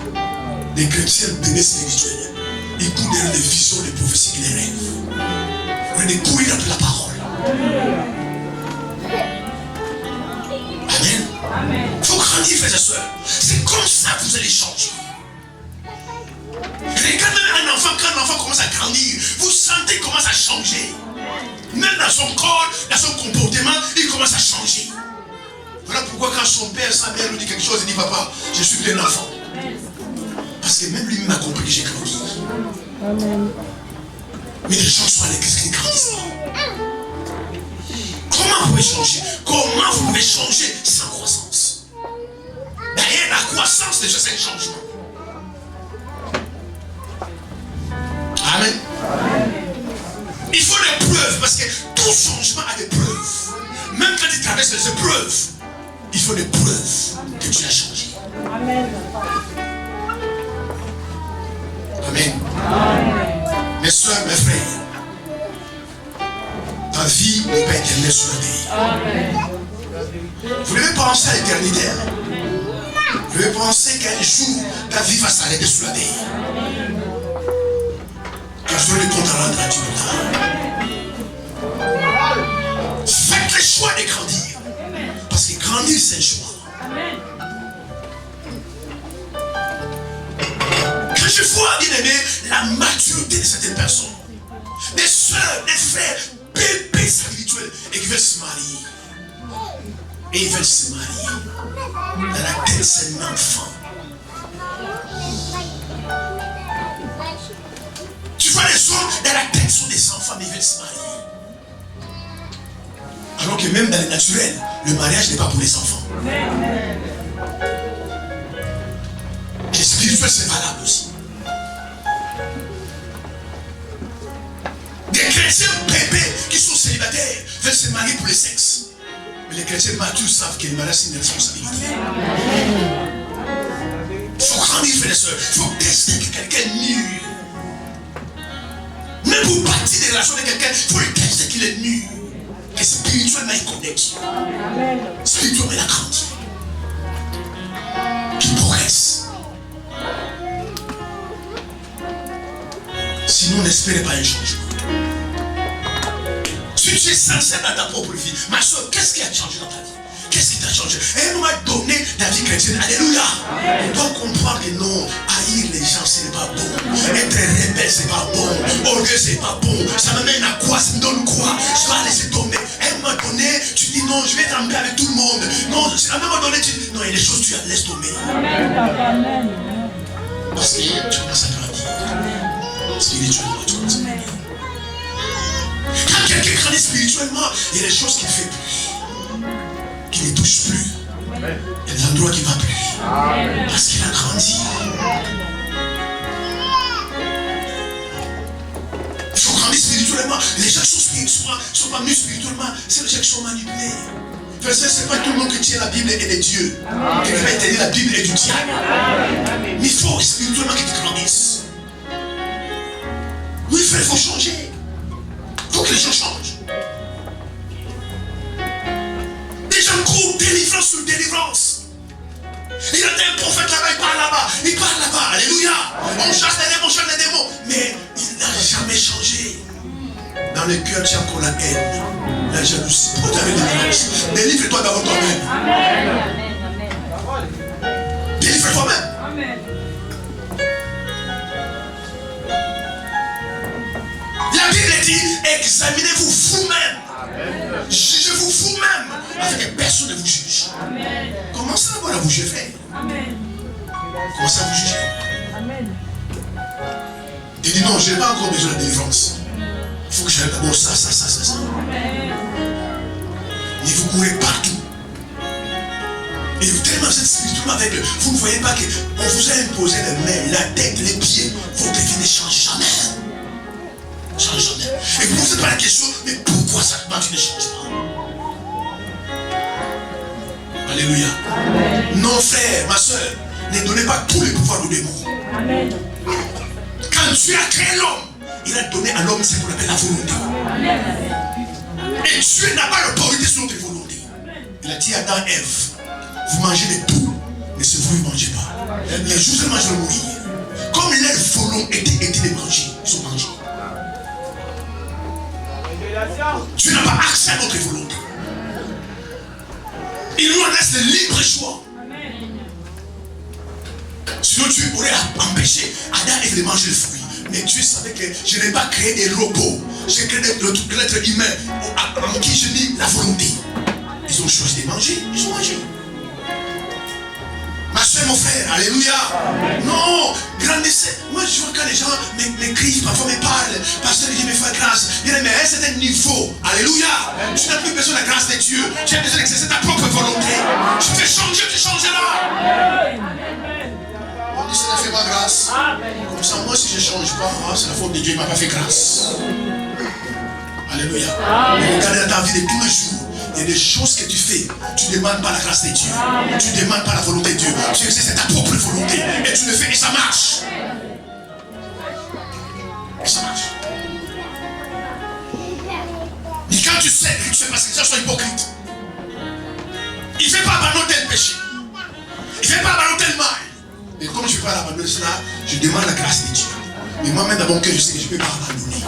Les chrétiens bébés spirituels, ils courent derrière les visions, les prophéties et les rêves. Vous allez courir après la parole. Amen. Il faut grandir, frères et sœurs. C'est comme ça que vous allez changer. Regardez même un enfant, quand un enfant commence à grandir, vous sentez qu'il commence à changer. Même dans son corps, dans son comportement, il commence à changer. Voilà pourquoi quand son père, sa mère lui dit quelque chose, il dit papa, je suis plus un enfant. Parce que même lui m'a compris que j'ai grandi. Amen. Mais les gens sont à l'église qui ne grandissent pas. Comment vous pouvez changer? Comment vous pouvez changer sans croissance? D'ailleurs, la croissance déjà c'est un changement. Amen. Il faut des preuves parce que tout changement a des preuves. Même quand il traverse les épreuves, il faut des preuves que tu as changé. Amen. Amen. Mes soeurs, mes frères, ta vie n'est pas éternelle sur la terre. Vous devez penser à l'éternité. Vous devez penser qu'un jour, ta vie va s'arrêter sur la terre. Car je dois les comptes à rendre à Dieu plus tard. Faites le choix de grandir. Parce que grandir, c'est un choix. Quand je vois, bien aimé, la maturité de certaines personnes, des soeurs, des frères, bébés spirituels, et qui veulent se marier. Et ils veulent se marier. Dans la tête, c'est un enfant. Tu vois les hommes, dans la tête, sont des enfants, mais ils veulent se marier. Alors que même dans le naturel, le mariage n'est pas pour les enfants. Le spirituel, c'est valable aussi. Des chrétiens bébés qui sont célibataires veulent se marier pour le sexe. Mais les chrétiens matures savent que le mariage, c'est une responsabilité. Il faut grandir, frères et sœurs. Il faut tester que quelqu'un est mûr. Même pour bâtir des relations avec quelqu'un, il faut le tester qu'il est mûr. Et spirituellement, il connaît Dieu. Spirituellement, il a grandi. Qu'il progresse. Sinon, n'espérez pas un changement. Si tu es sincère dans ta propre vie, ma soeur, qu'est-ce qui a changé dans ta vie? Qu'est-ce qui t'a changé? Et on m'a donné la vie chrétienne. Alléluia. On doit comprendre que non, haïr les gens, ce n'est pas bon. Être rebelle, ce n'est pas bon. Orgueil, ce n'est pas bon. Ça me mène à quoi? Ça me donne quoi? Je vais laisser tomber. Et on m'a donné, tu dis non, je vais être en paix avec tout le monde. Non, à un moment donné, tu dis non, il y a des choses que tu laisses tomber. Parce que tu commences à grandir. Spirituellement, tu commences à grandir. Quand quelqu'un grandit spirituellement, il y a des choses qu'il ne fait plus, qu'il ne touche plus. Il y a des endroits qu'il ne va plus. Parce qu'il a grandi. Il faut grandir spirituellement. Les gens qui sont pas venus spirituellement, c'est les gens qui sont manipulés. Ce n'est pas tout le monde qui tient la Bible et de Dieu. Quelqu'un va éteindre la Bible et du diable. Mais il faut spirituellement que tu grandisses. Oui, frère, il faut changer. Il faut que les gens changent. Des gens courent délivrance sur délivrance. Il y a un prophète là-bas, il parle là-bas, il parle là-bas, alléluia. On chasse les démons, mais il n'a jamais changé. Dans le cœur, tu as encore la haine, la jalousie. Pourquoi tu as une délivrance? Délivre-toi d'abord toi-même. Délivre toi-même. La Bible dit, examinez-vous vous-même. Jugez-vous vous-même. Afin que personne ne vous juge. Comment ça va vous juger? Comment ça vous juger? Il dit non, je n'ai pas encore besoin de délivrance. Il faut que j'aille d'abord ça. Mais vous courez partout. Et vous tellement êtes spirituellement avec eux. Vous ne voyez pas qu'on vous a imposé les mains, la tête, les pieds. Votre vie ne change jamais. Change jamais. Et vous ne posez pas la question, mais pourquoi ça tu ne changes pas? Alléluia. Non, frère, ma soeur, ne donnez pas tous les pouvoirs aux démons. Quand Dieu a créé l'homme, il a donné à l'homme ce qu'on appelle la volonté. Et Dieu n'a pas l'autorité sur notre volonté. Il a dit à Adam et Ève, vous mangez de tout, mais ce vous ne mangez pas. Les jours où ils mangent vont mourir. Comme leur volonté était de manger, ils ont mangé. Dieu n'a pas accès à notre volonté. Il nous laisse le libre choix. Sinon tu aurais empêché Adam et Ève de manger le fruit. Mais Dieu savait que je n'ai pas créé des robots. J'ai créé l'être humain en qui je dis la volonté. Ils ont choisi de manger, ils ont mangé. Ma soeur, mon frère, alléluia. Non, grandissez. Moi je vois quand les gens m'écrivent, parfois me parlent. Pasteur, il me fait grâce. Bien aimé, à un certain niveau, alléluia. Tu n'as plus besoin de la grâce de Dieu. Tu as besoin d'exercer ta propre volonté. Tu fais changer, tu changeras. On dit, c'est la fait ma grâce. Comme ça, moi, si je ne change pas, c'est la faute de Dieu, il ne m'a pas fait grâce. Alléluia. Regardez dans ta vie de tous les jours. Il y a des choses que tu fais. Tu ne demandes pas la grâce de Dieu. Tu ne demandes pas la volonté de Dieu. Tu exerces ta propre volonté. Et tu le fais et ça marche. Et ça marche. Mais quand tu sais que tu sais parce que les gens sont hypocrites. Il ne fait pas abandonner le péché. Il ne fait pas abandonner le mal. Et comme je ne fais pas abandonner cela, je demande la grâce de Dieu. Mais moi-même dans mon cœur, je sais que je ne peux pas abandonner.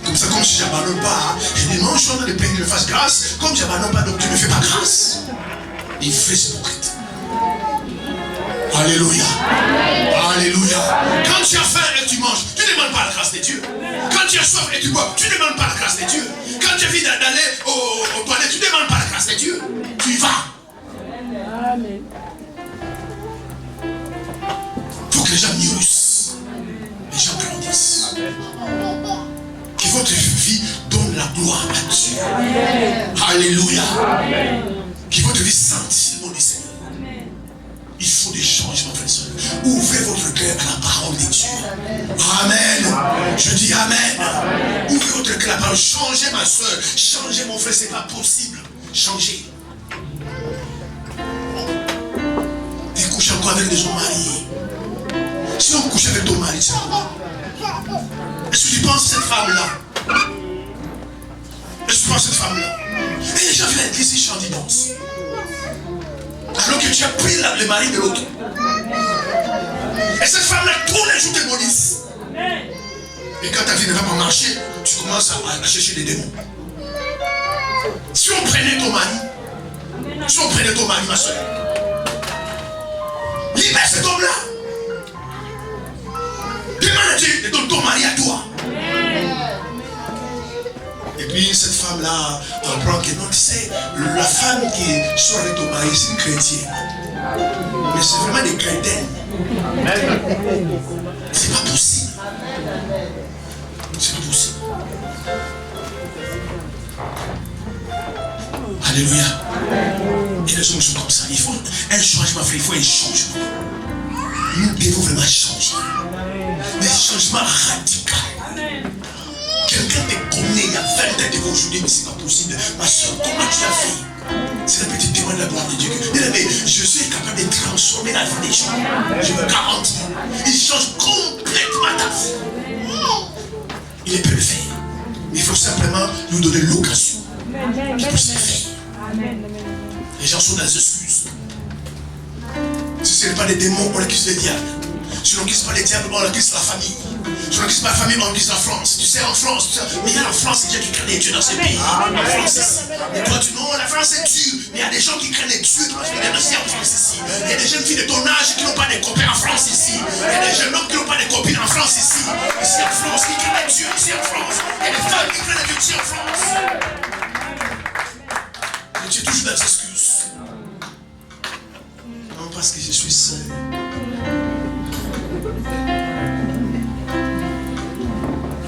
Comme ça, comme si je n'abandonne pas, je dis non, je suis en train de prier qu'il me fasse grâce. Comme je n'abandonne pas, donc tu ne me fais pas grâce. Il fait hypocrite. Alléluia. Alléluia. Quand tu as faim et tu manges, tu ne demandes pas la grâce de Dieu. Quand tu as soif et tu bois, tu ne demandes pas la grâce de Dieu. Quand tu as envie d'aller aux toilettes, tu ne demandes pas la grâce de Dieu. Tu y vas. Amen. Il faut que les gens mûrissent. Les gens grandissent. Que votre vie donne la gloire à Dieu. Amen. Alléluia. Amen. Que votre vie sente le nom du Seigneur. Il faut des changements, frères et sœurs. Ouvrez votre cœur à la parole de Dieu. Amen. Amen. Je dis Amen. Amen. Ouvrez votre cœur à la parole. Changez ma soeur. Changez mon frère. Ce n'est pas possible. Changez. Tu couches encore avec des gens mariés. Si on couche avec ton mari, c'est quoi? Est-ce que tu penses à cette femme-là? Est-ce que tu penses à cette femme-là? Et les gens viennent à l'église, ils chantent, ils dansent. Alors que tu as pris le mari de l'autre. Et cette femme-là, tous les jours démonise. Et quand ta vie ne va pas marcher, tu commences à chercher des démons. Si on prenait ton mari, ma soeur, libère cet homme-là. Demande à Dieu de donner ton mari à toi. Et puis cette femme-là apprend que non, tu sais, la femme qui sort de ton mari, c'est une chrétienne. Mais c'est vraiment des chrétiennes. C'est pas possible. C'est pas possible. Alléluia. Et les hommes sont comme ça. Il faut un changement, frère. Il faut un changement. Nous devons vraiment changer. Mais un changement radical. Quelqu'un te connaît il y a 20 ans devant aujourd'hui, mais c'est pas possible. Ma soeur, comment tu as fait? C'est la petite témoin de la gloire de Dieu. Mais je suis capable de transformer la vie des gens. Je me garantis. Il change complètement ta vie. Il peut le faire. Mais il faut simplement nous donner l'occasion. Il peut se faire. Les gens sont dans les excuses. Si ce n'est pas des démons, on accuse les diables. Si on n'accuse pas les diables, on accuse la famille. Si on n'accuse pas la famille, on accuse la France. Tu sais, en France, mais il y a la France, c'est Dieu qui crée les dieux dans ce pays. La France ici. Et toi, tu non, la France est dure. Mais il y a des gens qui craignent les dieux qui viennent aussi en France ici. Il y a des jeunes filles de ton âge qui n'ont pas de copains en France ici. Il y a des jeunes hommes qui n'ont pas de copines en France ici. Ici en France, qui craignent les dieux ici en France. Il y a des femmes qui craignent les dieux ici en France. Mais tu es toujours dans les excuses. Non, parce que je suis seul.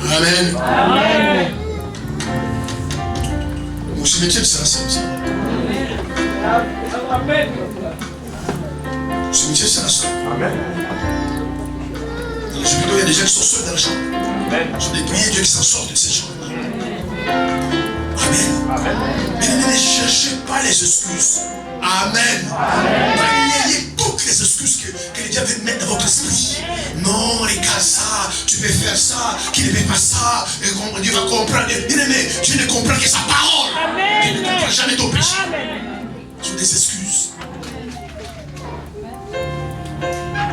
Amen. Amen. Mon cimetière sera sorti. Amen. Mon cimetière sera sorti. Amen. Dans les hôpitaux, il y a des gens qui sont seuls dans la chambre. Je vais prier Dieu qui s'en sorte de ces gens. Amen. Amen. Mais ne cherchez pas les excuses. Amen. Balayez toutes les excuses que le diable veut mettre dans votre esprit. Non, regarde ça, tu peux faire ça, qui ne fait pas ça, et Dieu va comprendre. Bien-aimé, Dieu ne comprend que sa parole. Dieu ne comprend jamais ton péché. Ce sont des excuses.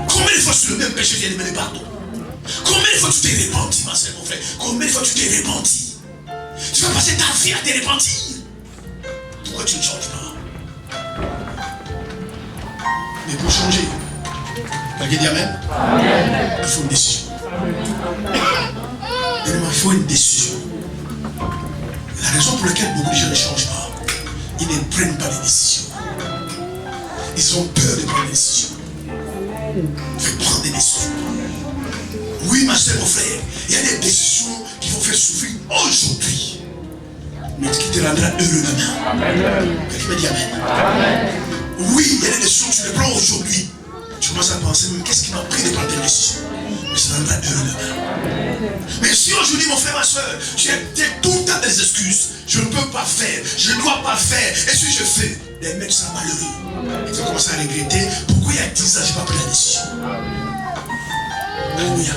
Combien de fois sur le même péché viens demander pardon? Combien de fois tu t'es repenti, ma soeur, mon frère? Combien de fois tu t'es repenti? Tu vas passer ta vie à te repentir. Pourquoi tu ne changes pas? Mais pour changer, quelqu'un dit Amen? Amen. Il faut une décision. Il faut une décision. La raison pour laquelle beaucoup de gens ne changent pas, ils ne prennent pas les décisions. Ils ont peur de prendre des décisions. Il faut prendre des décisions. Oui, ma soeur, mon frère, il y a des décisions qui vont faire souffrir aujourd'hui, mais qui te rendra heureux demain. Quelqu'un me dit Amen. Amen. Oui, il y a des décisions que tu les prends aujourd'hui. Tu commences à penser, mais qu'est-ce qui m'a pris de prendre des décisions? Mais ça rendra heureux demain. Mais si aujourd'hui, mon frère, ma soeur, tu as tout le temps des excuses. Je ne peux pas faire, je ne dois pas faire. Et si je fais, les mecs sont malheureux. Ils vont commencer à regretter. Pourquoi il y a 10 ans, je n'ai pas pris la décision? Alléluia.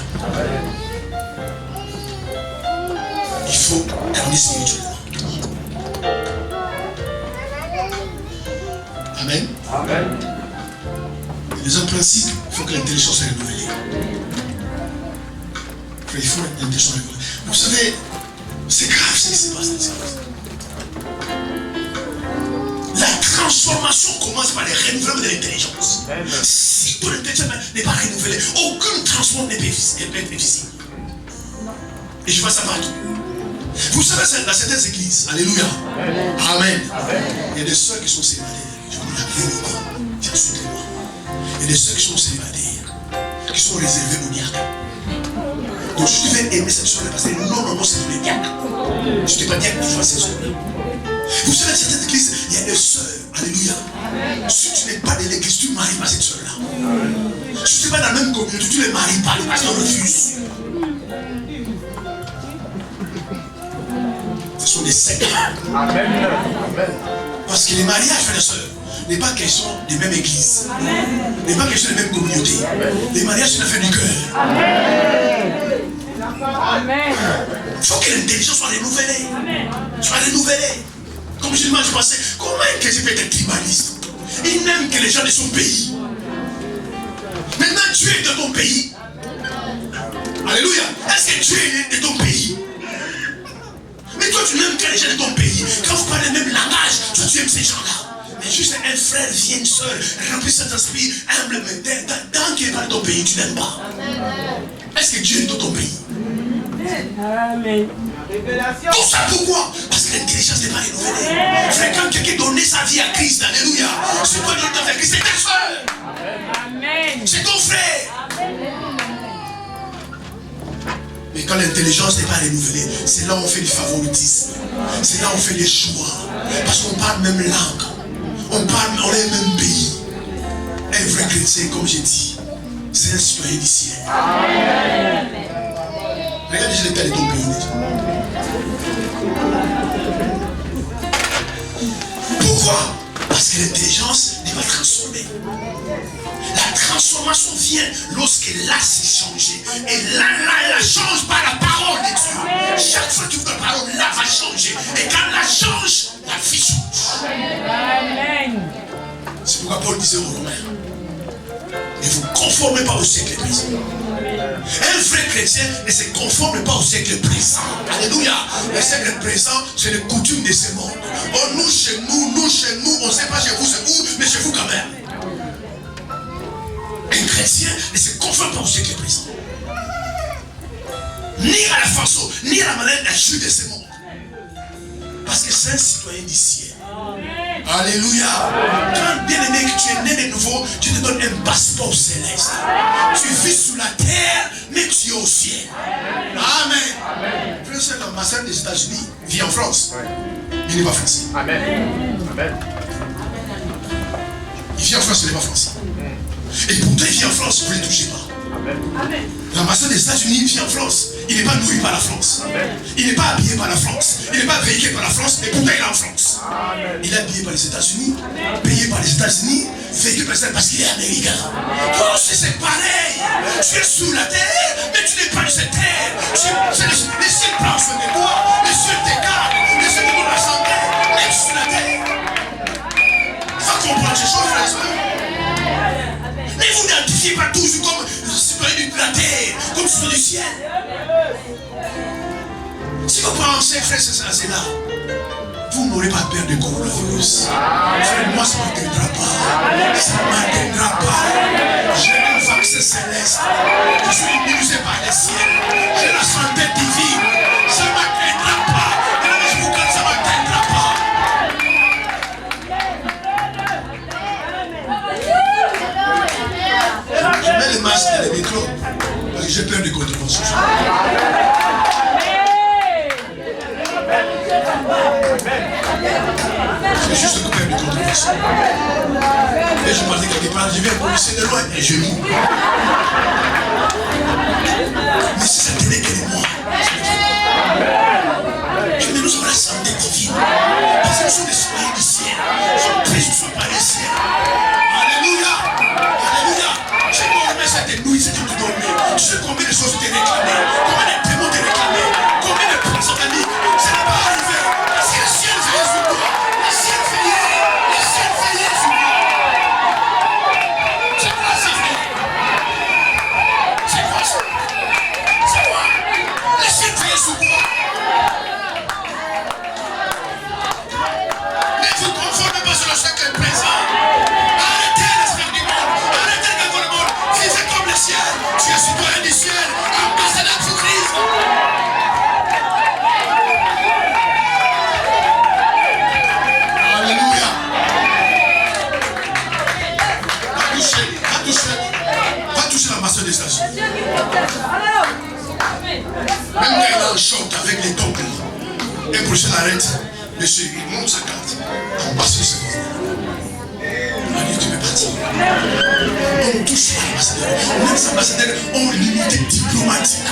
Il faut grandir spirituellement. Amen. Amen. Les autres principes, il faut que l'intelligence soit renouvelée. Il faut l'intelligence soit renouvelée. Vous savez, c'est grave ce qui se passe. La transformation commence par le renouvellement de l'intelligence. Si ton intelligence n'est pas renouvelée, aucune transformation n'est visible. Et je vois ça partout. Vous savez, dans certaines églises, alléluia, amen. Il y a des soeurs qui sont célibataires. Je vous l'appelle, tiens, suivez-moi. Il y a des soeurs qui sont célibataires, qui sont réservées au diacre. Donc si tu veux aimer cette soeur-là, parce que non, c'est pour les diacres. Je ne t'ai pas dit que tu fasses cette soeur-là. Vous savez, dans certaines églises, il y a des soeurs, alléluia. Si tu n'es pas de l'église, tu ne maries pas cette soeur-là. Si tu n'es pas dans la même communauté, tu ne les maries pas, le pasteur refuse. Ce sont des sectes. Amen. Parce que les mariages, frères et sœurs, n'est pas question des mêmes églises. N'est pas question des mêmes communautés. Les mariages, c'est l'affaire du cœur. Amen. Il faut que l'intelligence soit renouvelée. Soit renouvelée. Comme musulman, je pensais, comment que je peux être tribaliste? Il n'aime que les gens de son pays. Maintenant, Dieu est de ton pays. Alléluia. Est-ce que Dieu est de ton pays? Mais toi, tu n'aimes que les gens de ton pays. Quand vous parlez le même langage, toi, tu aimes ces gens-là. Mais juste un frère vient seul, rempli de cet esprit, humble, mais tant qu'il n'est pas de ton pays, tu n'aimes pas. Est-ce que Dieu est de ton pays? Amen. Tout ça pourquoi? Parce que l'intelligence n'est pas renouvelée. Frère, quand quelqu'un donnait sa vie à Christ, alléluia, c'est toi qui donnes ta vie à Christ, c'est ta soeur. Amen. C'est ton frère. Mais quand l'intelligence n'est pas renouvelée, c'est là où on fait du favoritisme. C'est là où on fait des choix. Parce qu'on parle même langue. On est le même pays. Un vrai chrétien, comme j'ai dit, c'est un citoyen du ciel. Regarde déjà l'état de ton pays déjà. Pourquoi? Parce que l'intelligence n'est pas transformée. La transformation vient lorsque là c'est changé. Et là, elle change par la parole de Dieu. Chaque fois que tu ouvres la parole, là va changer. Et quand là change, la vie change. Amen. C'est pourquoi Paul disait aux Romains, ne vous conformez pas au siècle présent. Un vrai chrétien ne se conforme pas au siècle présent. Alléluia. Le siècle présent, c'est les coutumes de ce monde. Oh, nous chez nous, on ne sait pas chez vous c'est où, mais chez vous quand même. Un chrétien ne se conforme pas au siècle présent. Ni à la façon, ni à la manière d'agir de ce monde. Parce que c'est un citoyen du ciel. Alléluia. Quand bien aimé que tu es né de nouveau, tu te donnes un passeport céleste. Tu vis sous la terre, mais tu es au ciel. Amen. Frère, c'est l'ambassade des États-Unis vit en France. Mais il n'est pas français. Amen. Il vit en France, il n'est pas français. Et pourtant il vit en France, vous ne les touchez pas. L'ambassade des États-Unis vit en France. Il n'est pas nourri par la France. Il n'est pas habillé par la France. Il n'est pas véhiculé par la France. Et pourtant il est en France. Il est habillé par les États-Unis, payé par les États-Unis, véhiculé par les États-Unis parce qu'il est américain. Toi aussi c'est pareil. Tu es sous la terre, mais tu n'es pas de cette terre. Les cieux prennent soin de toi, les cieux t'écartent, les cieux te donnent la santé, mais tu es sous la terre. Il faut comprendre ces choses, frères et sœurs. Ne vous identifiez pas toujours comme citoyen de la terre, comme citoyen du ciel. Si vous pensez, frère, c'est là, vous n'aurez pas peur de coronavirus. Moi, ça ne m'atteindra pas. Ça ne m'atteindra pas. J'ai un vaccin céleste. Je suis immunisé par le ciel. J'ai la santé divine. Ça ne m'atteindra pas. Et je vous dis, ça ne m'atteindra pas. Je mets le masque et le micro parce que j'ai peur de controverses. J'ai juste peur de controverses. Et je pensais quelque part, je viens policier de loin et je mous. Mais si ça tenait que de moi, quand il est en short avec les tombes, et pour se l'arrête, monsieur, il monte sa carte. Ambassadeur, c'est bon. Allez, tu peux partir. On touche pas l'ambassadeur. Les ambassadeurs ont une immunité diplomatique.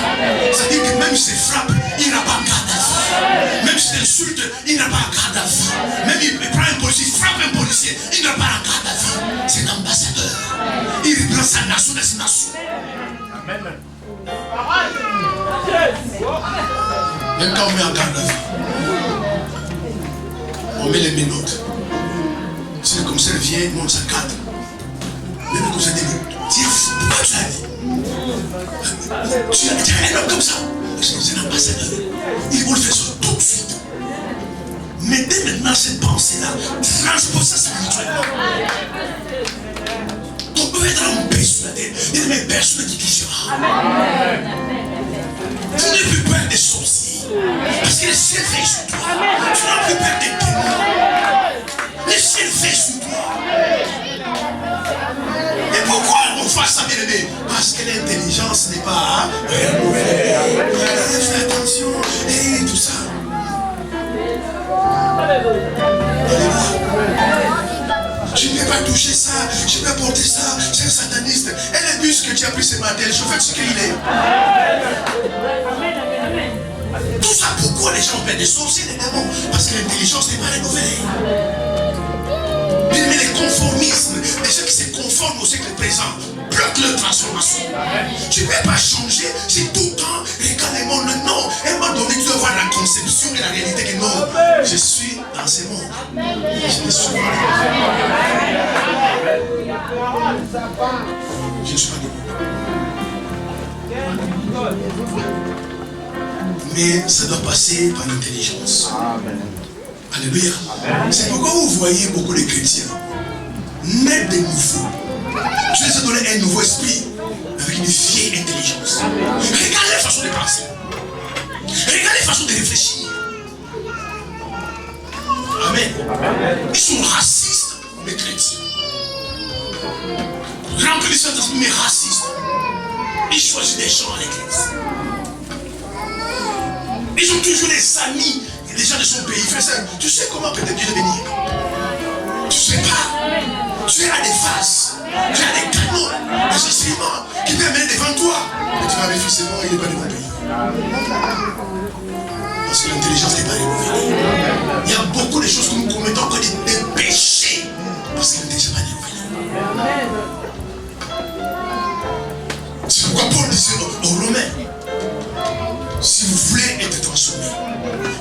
C'est-à-dire que même s'il frappe, il n'a pas garde à vue. Même s'il insulte, il n'a pas garde à vue. Même il prend un policier, il frappe un policier, il n'a pas la garde à vue. C'est un ambassadeur. Il reprend sa nation dans sa nation. Amen. Même quand on met en garde à vue, on met les menottes. Si le commissaire vient, il monte sa carte. Même le commissaire dit, pourquoi tu as dit? Tu es un homme comme ça. C'est un ambassadeur. Il vous le fait ça tout de suite. Mettez maintenant cette pensée-là. Transposez ça spirituellement. On peut être en paix sur la terre. Il y a même personne qui touchera. Tu n'as plus peur des sorciers. Parce que le ciel veille sur toi. Tu n'as plus peur des démons. Le ciel veille sur toi. Et pourquoi on fait ça, bien aimé? Parce que l'intelligence n'est pas renouvelée. Fais attention. Et tout ça. Je ne vais pas toucher ça, je vais porter ça, c'est un sataniste. Et le bus que tu as pris ce matin, je fais ce qu'il est. Tout ça, pourquoi les gens perdent des sorciers, les démons? Parce que l'intelligence n'est pas renouvelée. Mais les conformismes, les gens qui se conforment au siècle présent, bloquent leur transformation. Tu ne peux pas changer, c'est tout le temps, regarde le monde, non. À un moment donné, tu dois voir la conception et la réalité que non, je suis dans ce monde. Je ne suis pas je ne suis pas debout. Mais ça doit passer par l'intelligence. Alléluia. C'est pourquoi vous voyez beaucoup de chrétiens naître de nouveau. Je les ai donné un nouveau esprit avec une vieille intelligence. Regardez la façon de penser. Regardez la façon de réfléchir. Amen. Ils sont racistes, les chrétiens. Remplissent d'esprit, mais racistes. Ils choisissent des gens à l'église. Ils ont toujours des amis, des gens de son pays. Tu sais comment peut-être Dieu venir? Tu sais pas. Tu as des faces, tu as des canaux, des instruments qui peuvent amener devant toi. Et tu vas vérifier, non, il n'est pas de mon pays. Parce que l'intelligence n'est pas renouvelée. Il y a beaucoup de choses que nous commettons encore des péchés. Parce que l'intelligence n'est pas renouvelée. C'est pourquoi Paul disait aux Romains, si vous voulez être transformé,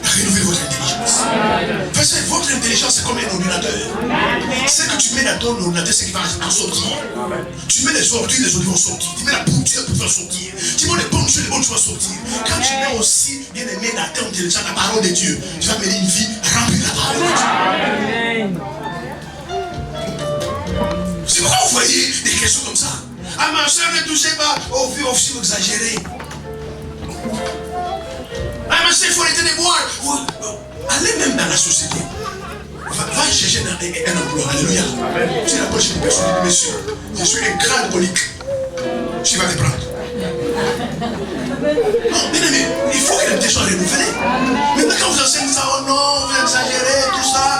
renouvelez votre intelligence. Parce que votre intelligence, c'est comme un ordinateur. Ce que tu mets dans ton ordinateur, c'est qui va en sortir. Tu mets les ordures vont sortir. Tu mets la poussière, va sortir. Tu mets les bonnes choses vont sortir. Quand tu mets aussi, bien aimé, dans ton intelligence, la parole de Dieu, tu vas mener une vie remplie de la parole de Dieu. C'est pourquoi vous voyez des questions comme ça. Ah, ma soeur, ne touchez pas au vieux officier exagéré. Ah, ma soeur, il faut arrêter de boire. Allez même dans la société. Va chercher un emploi. Alléluia. Tu n'as pas chez une personne, monsieur, je suis un grand alcoolique. Tu vas te prendre. Non, bien aimé, il faut que les gens soient renouvelés. Maintenant, quand vous enseignez ça, oh non, vous exagérez, tout ça.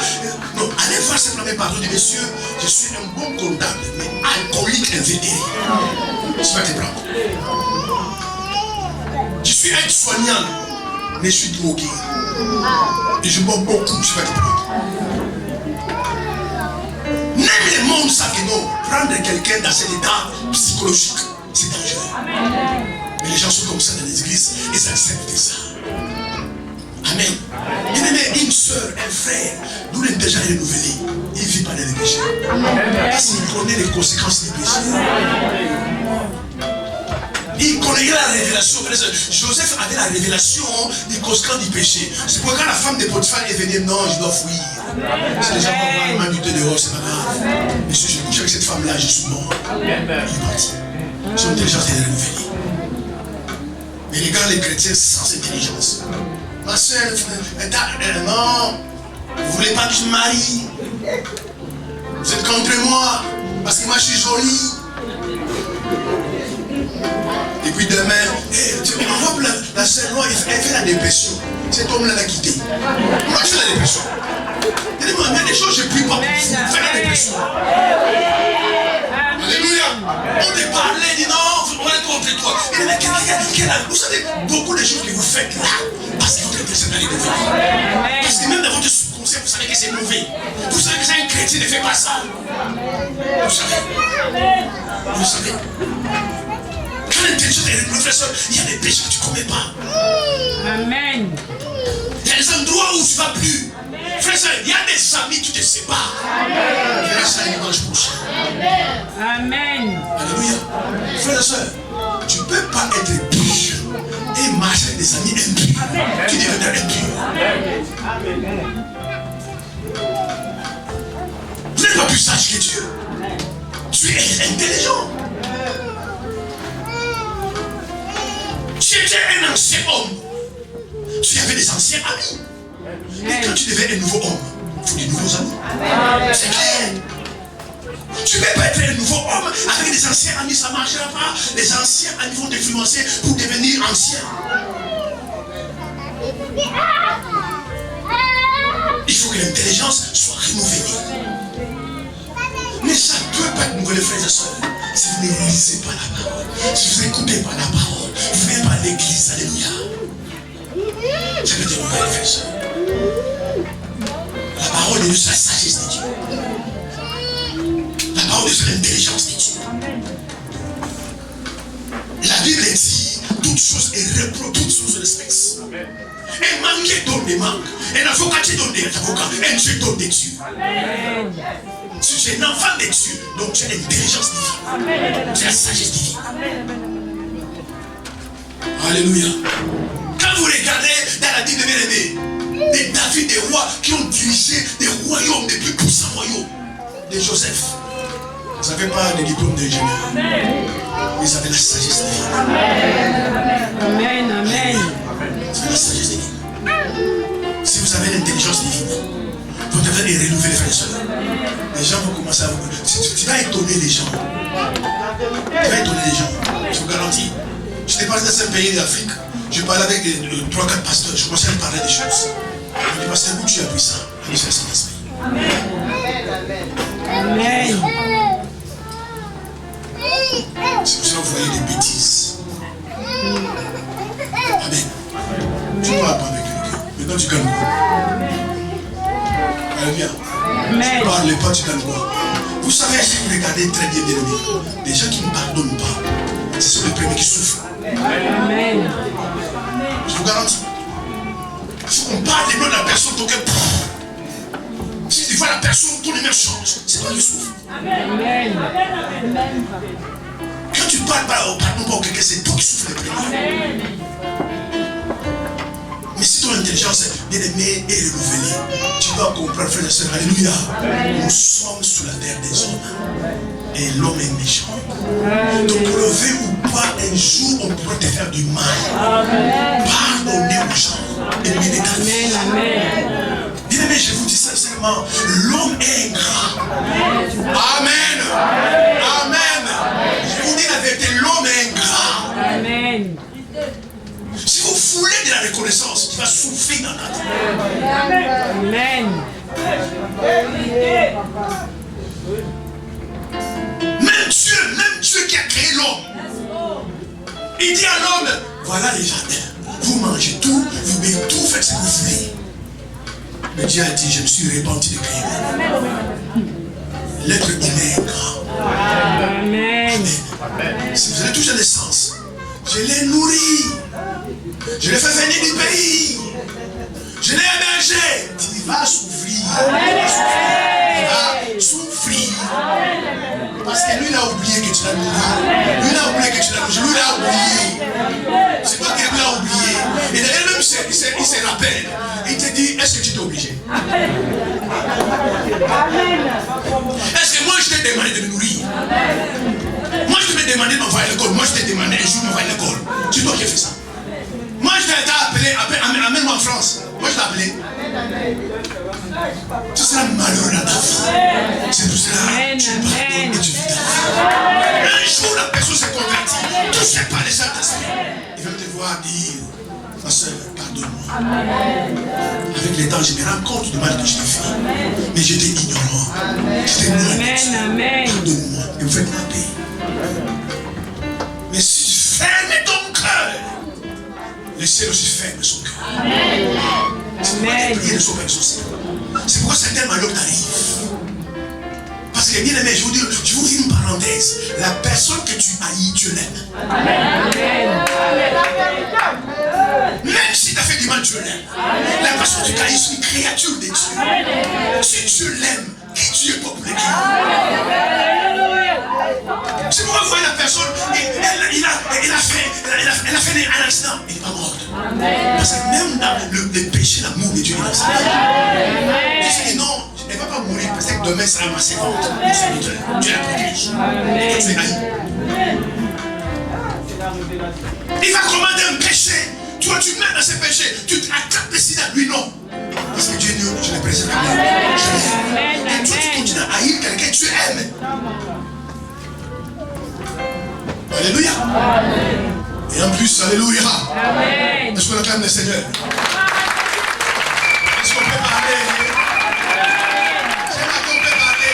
Non, allez voir simplement, pardon, dit monsieur, je suis un bon comptable, mais alcoolique invétéré. Tu vas te prendre. Je suis aide-soignant, mais je suis drogué. Et je bois beaucoup, je vais te prendre. Même les mondes savent que non, prendre quelqu'un dans cet état psychologique, c'est dangereux. Mais les gens sont comme ça dans les églises, ils acceptent ça. Amen. Bien aimé, une soeur, un frère, nous l'avons déjà renouvelé. Il ne vit pas dans les péchés. Parce qu'il connaît les conséquences des péchés. Il connaît la révélation. Joseph avait la révélation des conséquences du péché. C'est pourquoi quand la femme de Potiphar est venue, non, je dois fuir. Si les gens vont voir m'habiter dehors, c'est pas grave. Mais si je couche avec cette femme-là, je suis mort. Il est parti. Son intelligence est renouvelée. Mais regarde les chrétiens sans intelligence. Ma soeur, non, vous voulez pas que je me marie? Vous êtes contre moi parce que moi je suis jolie. Et puis demain, on voit la sœur noire, elle fait la dépression. Cet homme-là l'a quitté. Moi, je fais la dépression. Il y a des choses que je ne prie pas pour faire la dépression. Alléluia. On te parlait, il dit non, on est contre toi. Il dit, mais vous savez, beaucoup de choses que vous faites là, parce que votre personnalité est devenue. Parce que même dans votre subconscient, vous savez que c'est mauvais. Vous savez que c'est un chrétien ne fait pas ça. Vous savez. Vous savez. Quand l'intelligence est renouvelée, frère, il y a des péchés que tu ne commets pas. Amen. Il y a des endroits où tu ne vas plus. Frère, il y a des amis qui te séparent. Verra ça dimanche prochain. Amen. Alléluia. Frère et soeur, tu ne peux pas être pur et marcher avec des amis impurs. Tu deviendras impur. Vous n'êtes pas plus sage que Dieu. Tu es intelligent. Tu étais un ancien homme. Tu avais des anciens amis. Mais quand tu deviens un nouveau homme, il faut des nouveaux amis. C'est clair. Tu ne peux pas être un nouveau homme avec des anciens amis, ça ne marchera pas. Les anciens amis vont t'influencer pour devenir ancien. Il faut que l'intelligence soit renouvelée. Mais ça ne peut pas être nouveau, les frères et sœurs. Si vous ne lisez pas la parole, si vous n'écoutez pas la parole, vous ne venez pas à l'église, alléluia. Ça peut être nouveau, les frères et sœurs. La parole de Dieu, c'est la sagesse de Dieu. La parole de Dieu, c'est l'intelligence de Dieu. La Bible dit, toutes choses est repro, toutes choses respectent. Un manqué donne des manques. Un avocat te donne des avocats. Un Dieu donne des dieux. Tu es un enfant de Dieu, donc tu as l'intelligence divine. Tu as la sagesse divine. Alléluia. Quand vous regardez dans la Bible, des David, des rois qui ont dirigé des royaumes, des plus puissants royaumes, de Joseph. Ils n'avaient pas de diplôme d'ingénieur. Ils avaient la sagesse divine. Amen. Amen. C'est la sagesse divine. Si vous avez l'intelligence divine, vous devez renouveler les frères et sœurs. Les gens vont commencer à vous. Tu vas étonner les gens. Tu vas étonner les gens. Je vous garantis. J'étais parti dans un pays d'Afrique. Je parlais avec 3-4 pasteurs. Je commençais à lui parler des choses. Je dis, pasteur, où tu as appris ça? Il dit, c'est le Saint-Esprit. Amen. C'est pour ça que vous voyez des bêtises. Amen. Tu ne parles pas avec quelqu'un. Maintenant, tu gagnes quoi? Alléluia. Tu ne parles pas, tu gagnes quoi? Vous savez, si vous regardez très bien, bien aimé, les gens qui ne pardonnent pas, ce sont les premiers qui souffrent. Amen. Je vous garantis. Il faut qu'on parle des noms de la personne pour que. Si tu vois la personne, ton humeur change. C'est toi qui souffres. Amen. Quand tu parles pas au pardon pour quelqu'un, c'est toi qui souffres le premier. Mais si ton intelligence bien aimée est renouvelée, tu dois comprendre, frère et sœur, alléluia. Nous sommes sous la terre des hommes. Et l'homme est méchant. Donc, pour le veuille ou pas, un jour, on pourrait te faire du mal. Pardonnez aux gens. Et mener ta vie. Bien aimé, je vous dis sincèrement, l'homme est ingrat. Amen. Amen. Je vous dis la vérité, l'homme est ingrat. Amen. Si vous voulez de la reconnaissance, tu vas souffrir dans la vie. Amen. Même Dieu qui a créé l'homme, il dit à l'homme, voilà les jardins, vous mangez tout, vous buvez tout, faites ce que vous voulez. Mais Dieu a dit, je me suis repenti de créer l'homme. L'être humain est grand. Amen. Si vous avez touché l'essence, je l'ai nourri, je l'ai fait venir du pays, je l'ai hébergé. Tu vas souffrir. Tu vas souffrir. Parce que lui, il a oublié que tu l'as nourri. Lui, il a oublié que tu l'as nourri. Lui, il a oublié. C'est toi qui l'as oublié. Et d'ailleurs, même il se rappelle. Il te dit, est-ce que tu t'es obligé? Est-ce que moi, je t'ai demandé de me nourrir? Moi, je t'ai demandé de m'envoyer à l'école. Moi, je t'ai demandé un jour de m'envoyer à l'école. C'est toi qui as fait ça. Moi, je t'ai appelé, amène-moi en France. Moi, je t'ai appelé. Ce sera malheureux dans ta vie. C'est pour cela que tu pardonnes et tu vis ta vie. Un jour, la personne s'est convertie. Tout sais pas les Saint-Esprit. Il va te voir dire, ma soeur, pardonne-moi. Avec les temps, je me rends compte du mal que je t'ai fait. Mais j'étais ignorant. J'étais Amen. Pardonne-moi. Et vous faites la paix. Mais si tu fermes ton cœur, le ciel aussi ferme son cœur. C'est pourquoi tes prières ne sont pas exaucées. C'est pourquoi certains malheurs t'arrivent. Parce que bien aimé, je vous dis une parenthèse. La personne que tu haïs, tu l'aimes. Même si tu as fait du mal, tu l'aimes. La personne que tu haïs, c'est une créature de Dieu. Si tu l'aimes, qui tu es pas pour l'équipe. Si vous voyez la personne, elle a fait un instant, elle n'est pas morte. Parce que même dans le péché, l'amour de Dieu est dans sa vie. Non, elle ne va pas mourir parce que demain sera ma servante. Dieu la protège. Tu es haï. Il va commander un péché. Toi, tu mets dans ce péché. Tu attrapes le sida. Lui, non. Parce que Dieu, je le préserve quand même. Et toi, tu continues à haïr quelqu'un que tu aimes. Alléluia. Et en plus, alléluia. Est-ce qu'on acclame le Seigneur? Est-ce qu'on peut parler? C'est là qu'on peut parler.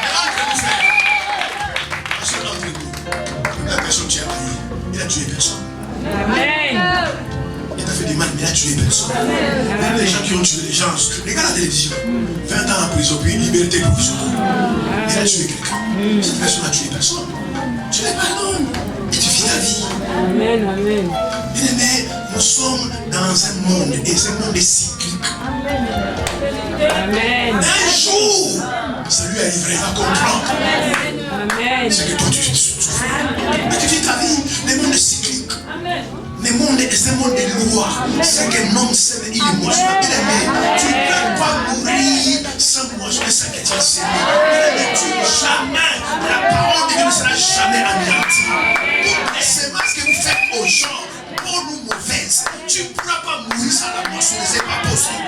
Mais entre nous, frère. C'est entre nous. La personne qui a haï, il a tué personne. Amen. Il t'a fait du mal, mais il a tué personne. Il y a des gens qui ont tué les gens. Regarde la télévision. 20 ans en prison, puis liberté provisoire. Il a tué quelqu'un. Cette personne a tué personne. Tu les pardonnes et tu vis ta vie. Amen. Bien aimé, nous sommes dans un monde et ce monde est cyclique. Amen. Un jour, celui arrivera, il va comprendre. Amen. C'est que toi tu souffres. Mais tu vis ta vie, le monde est cyclique. Le monde est un monde de loi. C'est qu'un homme sème, il est moissonné. Bien aimé, tu ne peux pas mourir sans moissonner ce que tu as semé. Jamais, la parole de Dieu ne sera jamais anéantie. Toutes les semences que vous faites aux gens, bonnes ou mauvaises, tu ne pourras pas mourir sans la moissonner. C'est pas possible.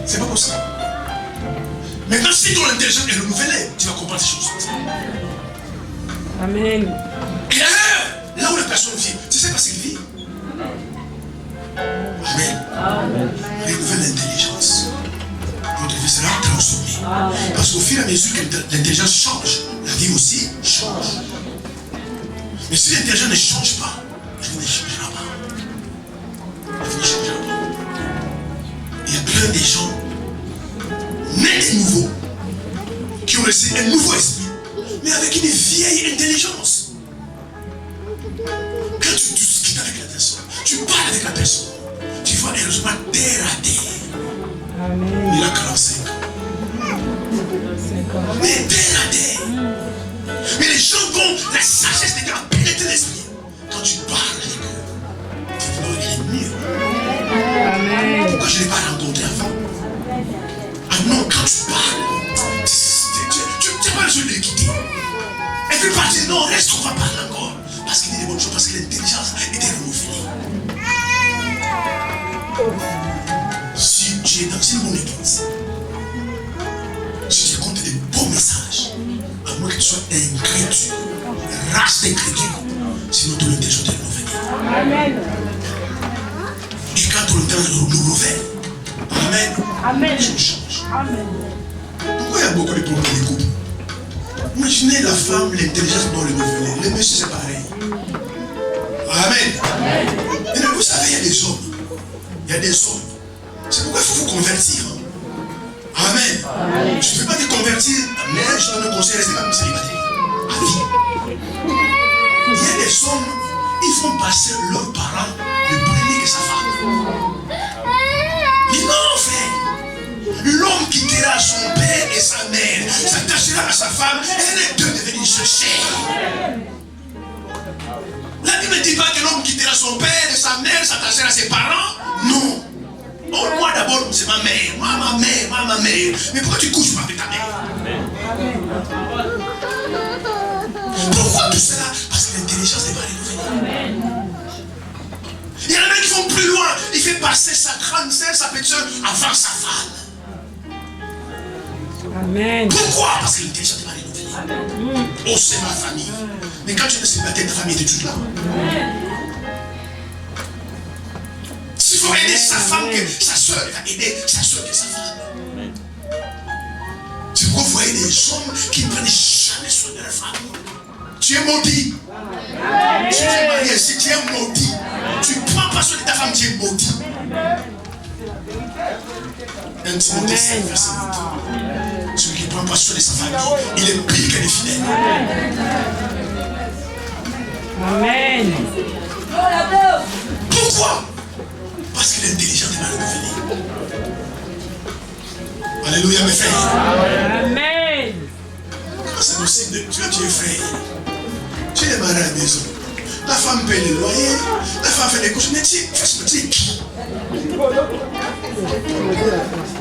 C'est pas possible. Maintenant, si ton intelligence est renouvelée, tu vas comprendre ces choses. Amen. Et là où la personne vit, tu sais pas ce qu'il vit. Amen. Renouveler l'intelligence. Votre vie sera transformée. Parce qu'au fur et à mesure que l'intelligence change, la vie aussi change. Mais si l'intelligence ne change pas, la vie ne changera pas. La vie ne changera pas. Il y a plein de gens nés de nouveau qui ont reçu un nouveau esprit, mais avec une vieille intelligence. Quand tu discutes avec la personne, tu parles avec la personne, tu vois heureusement terre à terre. Amen. Il a 45 ans. Mais terre à terre. Mais les gens ont la sagesse de Dieu à pénétrer l'esprit. Quand tu parles avec eux, tu dis non, il est mieux. Amen. Pourquoi je ne l'ai pas rencontré avant? Ah non, quand tu parles, tu n'as pas besoin de le quitter. Et puis partir, non, reste, on va parler encore. Parce qu'il y a des bonnes choses, parce que l'intelligence était renouvelée. Si tu es dans une bonne église, si tu écoutes des beaux messages, à moins que tu sois un créature, une race d'incrédule, sinon ton intelligence est renouvelée. Amen. Et quand ton intelligence nous renouvelle, amen, tu changes. Pourquoi il y a beaucoup de problèmes dans les couples? Imaginez la femme, l'intelligence doit le renouveler. Le monsieur, c'est pareil. Amen. Et vous savez, il y a des hommes. Il y a des hommes. C'est pourquoi il faut vous convertir. Amen. Je ne peux pas te convertir, mais je donne un conseil, restez comme célibataire. À vie. Il y a des hommes, ils font passer leurs parents le premier que sa femme. Mais non, frère. L'homme quittera son père et sa mère, s'attachera à sa femme, et les deux devenir chercher. La Bible ne dit pas que l'homme quittera son père et sa mère, s'attachera à ses parents. Non. Oh, moi d'abord, c'est ma mère. Moi, ma mère. Mais pourquoi tu couches pas avec ta mère? Pourquoi tout cela? Parce que l'intelligence n'est pas renouvelée. Il y en a qui vont plus loin. Il fait passer sa grande sœur, sa petite sœur, avant sa femme. Amen. Pourquoi? Parce que l'intelligence n'est pas renouvelée. Oh, c'est ma famille. Mais quand tu es célibataire, ta famille était toute là. S'il faut aider sa femme, que sa soeur va aider sa soeur que sa femme. C'est pourquoi vous voyez des hommes qui ne prennent jamais soin de leur femme. Tu es maudit. Si tu es marié, si tu es maudit, tu ne prends pas soin de ta femme, tu es maudit. 1 Timothée 5, verset 8. Celui qui ne prend pas soin de sa famille, il est pire que les fidèles. Amen. Pourquoi? Parce que l'intelligence est mal renouvelée. Alléluia, mes frères. Amen. C'est le signe de Dieu, tu es frère. Tu es marié à la maison. La femme paye les loyers, la femme fait les couches. Mais tu es qui?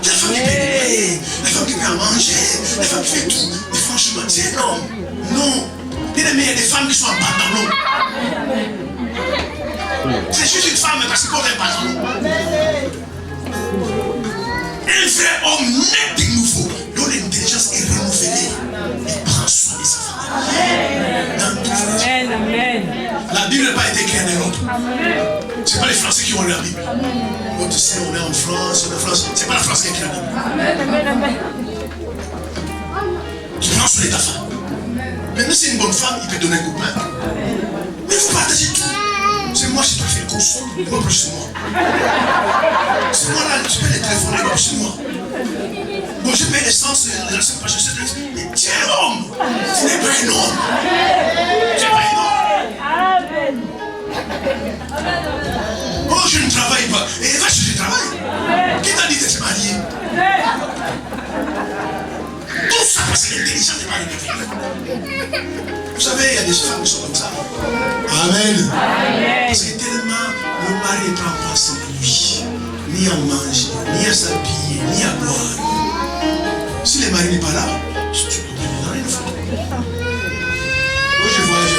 La femme qui paye les loyers, la femme qui paye à manger, la femme qui fait tout. Mais franchement, tu es un homme. Non. Bien aimé, il y a des femmes qui sont en pantalon. C'est juste une femme parce qu'on est pantalon. Un vrai homme net et nouveau, dont l'intelligence est renouvelée, il prend soin de sa famille. Amen. Amen. La Bible n'a pas été écrite en Europe. Ce n'est pas les Français qui ont lu la Bible. Donc tu sais, on est en France, c'est pas la France qui a écrit la Bible. Tu prends soin de ta femme. Maintenant, c'est une bonne femme, il peut donner un copain. Mais vous partagez tout. C'est moi qui dois faire le course. Moi, plus c'est moi. C'est moi là, je paye les téléphones, moi, c'est moi. Bon, je paye l'essence, la semaine prochaine. Mais tu es un homme. Tu n'es pas un homme. Tu n'es pas un homme. Oh, je ne travaille pas. Et va chercher du travail. Qui t'a dit de te marier? Tout ça parce que l'intelligence n'est pas renouvelée. Vous savez, il y a des femmes qui sont comme ça. Amen. Parce que tellement le mari ne prend pas soin de lui, ni à manger, ni à s'habiller, ni à boire. Si le mari n'est pas là, tu peux pas rien faire. Moi je voyage,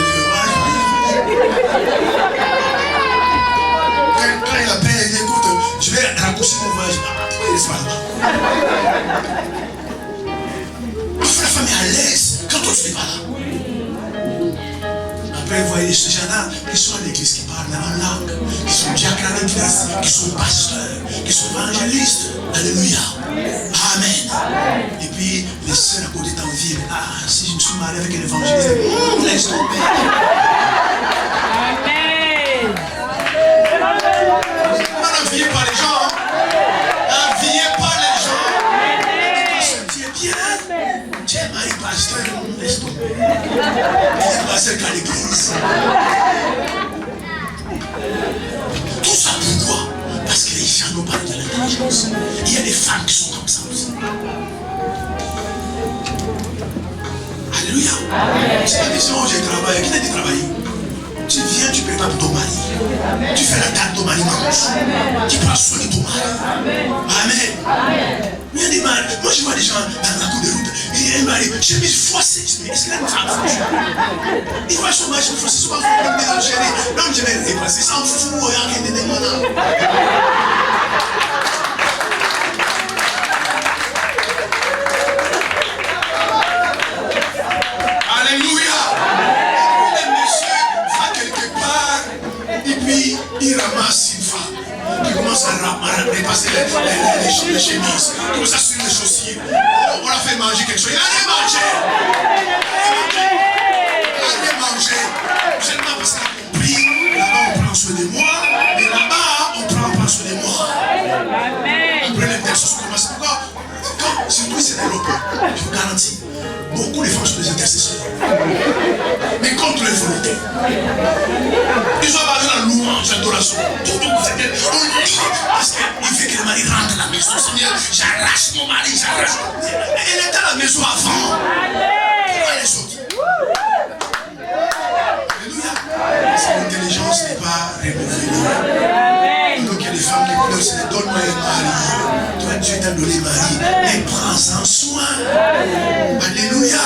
quand il appelle, il dit écoute, je vais raccourcir mon voyage. Pourquoi il reste pas là-bas? La femme est à l'aise quand toi tu n'es pas là. Après, vous voyez ces gens-là qui sont à l'église, qui parlent en langue, qui sont diacres à l'église, qui sont pasteurs, qui sont évangélistes. Alléluia. Amen. Et puis, les sœurs à côté t'envient. Ah, si je me suis marié avec un évangéliste, laisse tomber. Amen. N'enviez pas les gens. N'enviez pas les gens. Tu es bien. Tu es marié pasteur, laisse tomber. Tu es pasteur qu'à l'église. Tout ça pourquoi? Parce que les gens n'ont pas de l'intelligence. Il y a des femmes qui sont comme ça aussi. Alléluia. C'est pas question où j'ai travaillé. Qui t'a dit travailler? Tu viens, tu prépares pour ton mari. Tu fais la table, ton mari mange. Tu prends soin de ton mari. Amen. Il y a des maris. Moi, je vois des gens dans la cour de route. Et il y a un mari, chemise froissée. Est-ce qu'il a une femme froissée? Il voit son mari, chemise froissée. Souvent, il me dit, chérie, non, je vais le passer. S'en fout, il y a rien de démoniaque. Alléluia. Le monsieur va quelque part et puis il ramasse une femme qui commence à repasser les chemises, qui commence à suivre les chaussures. On l'a fait manger quelque chose. Il a rien mangé. Il a rien mangé. Seulement parce qu'il a compris. Là-bas on prend soin de moi. Et là-bas on prend pas soin de moi. Après les personnes commencent. Pourquoi? Surtout c'est l'Europe. Je vous garantis. Beaucoup de femmes sont des intercesseurs. Mais contre les volontés. Ils ont basé la louange, l'adoration. Tout le monde c'est parce qu'il fait que le mari rentre à la maison. Seigneur, j'arrache mon mari, j'arrache. Elle était à la maison avant. Pourquoi elle est sortie? Alléluia. Parce que l'intelligence n'est pas renouvelée. Donc il y a des femmes qui pleurent, c'est donne-moi un mari. Toi, Dieu t'a donné mari. Mais prends-en soin. Alléluia.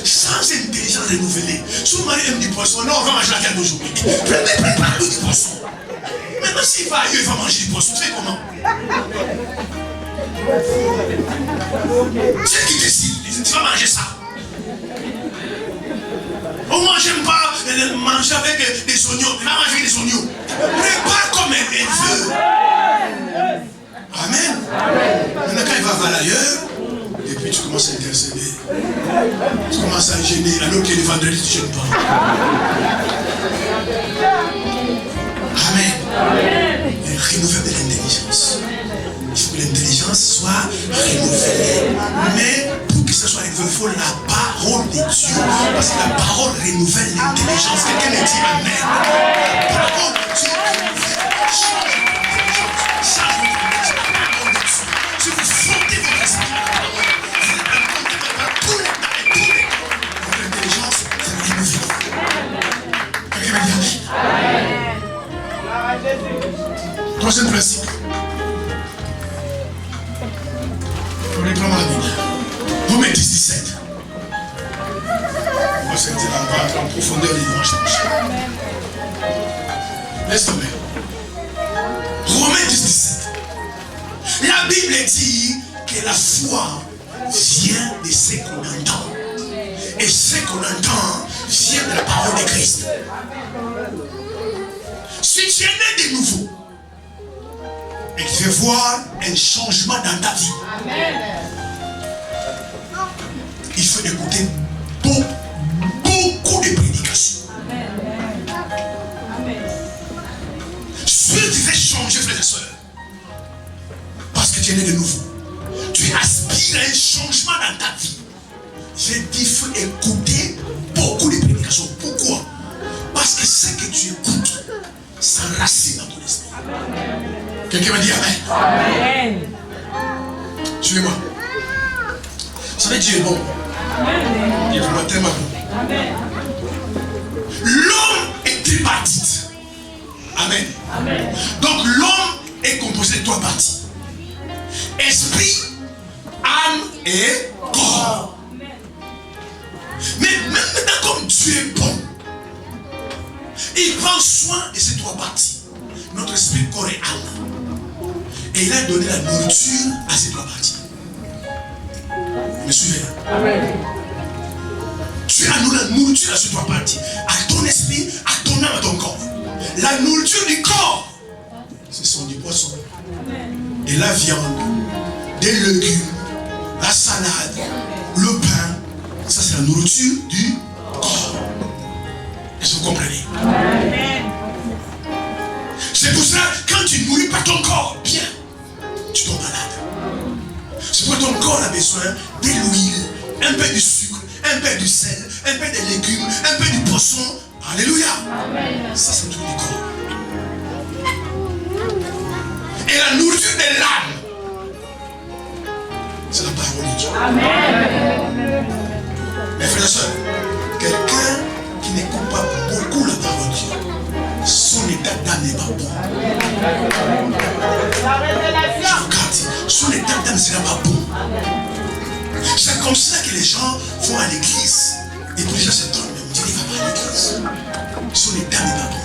Sans intelligence renouvelée. Si mon mari aime du poisson, non, on va manger la viande aujourd'hui. Prépare-le du poisson. Maintenant, s'il va ailleurs, il va manger du poisson. Tu fais comment? C'est qui décide. Tu vas manger ça. Oh, moi, j'aime pas manger avec des oignons. Il va manger avec des oignons. Prépare comme elle veut. Amen. Maintenant, quand il va ailleurs, et puis tu commences à intercéder. Tu commences à gêner, alors que le vendredi, tu ne gênes pas. Amen. Il renouvelle de l'intelligence. Il faut que l'intelligence soit renouvelée. Mais pour que ce soit renouvelé, il faut la parole de Dieu. Parce que la parole renouvelle l'intelligence. Quelqu'un me dit Amen. La parole de Dieu change votre intelligence. Si vous frottez votre esprit à la parole, vous êtes rencontré dans tous les temps et tous les temps. Votre intelligence sera renouvelée. Quelqu'un me dit Amen. Troisième principe. On reprend la Bible. Romains 10, 17. On va sentir en profondeur les dimanches. Laisse tomber. Romains 10, 17. La Bible dit que la foi vient de ce qu'on entend. Et ce qu'on entend vient de la parole de Christ. Si tu es né de nouveau, et que tu veux voir un changement dans ta vie, amen, il faut écouter beaucoup de prédications. Amen. Si tu veux changer, frères et sœurs, parce que tu es né de nouveau, tu aspires à un changement dans ta vie, je dis qu'il faut écouter beaucoup de prédications. Pourquoi? Parce que ce que tu écoutes s'enracine dans ton esprit. Quelqu'un m'a dit Amen. Amen. Suivez-moi. Vous savez, Dieu est bon. Amen. Il est vraiment tellement bon. Amen. L'homme est tripartite. Amen. Amen. Donc l'homme est composé de 3 parties. Esprit, âme et corps. Mais même maintenant, comme Dieu est bon, il prend soin de ces 3 parties. Notre esprit, corps et âme. Et il a donné la nourriture à ces 3 parties. Vous me suivez? Amen. Tu as donné la nourriture à ces 3 parties. À ton esprit, à ton âme, à ton corps. La nourriture du corps, ce sont du poisson. Et la viande, des légumes, la salade, le pain. Ça, c'est la nourriture du corps. Est-ce que vous comprenez? Amen. C'est pour ça, quand tu ne nourris pas ton corps bien, tu tombes malade. C'est pourquoi ton corps a besoin de l'huile, un peu de sucre, un peu de sel, un peu de légumes, un peu de poisson. Alléluia. Amen. Ça, c'est tout du corps. Et la nourriture de l'âme, c'est la parole de Dieu. Amen. Mes frères et sœurs, quelqu'un qui n'écoute pas beaucoup la parole de Dieu, son état d'âme n'est pas bon. Son état d'âme ne sera pas bon. C'est comme ça que les gens vont à l'église. Et puis les gens se trompent. On dit qu'il ne va pas à l'église. Son état n'est pas bon.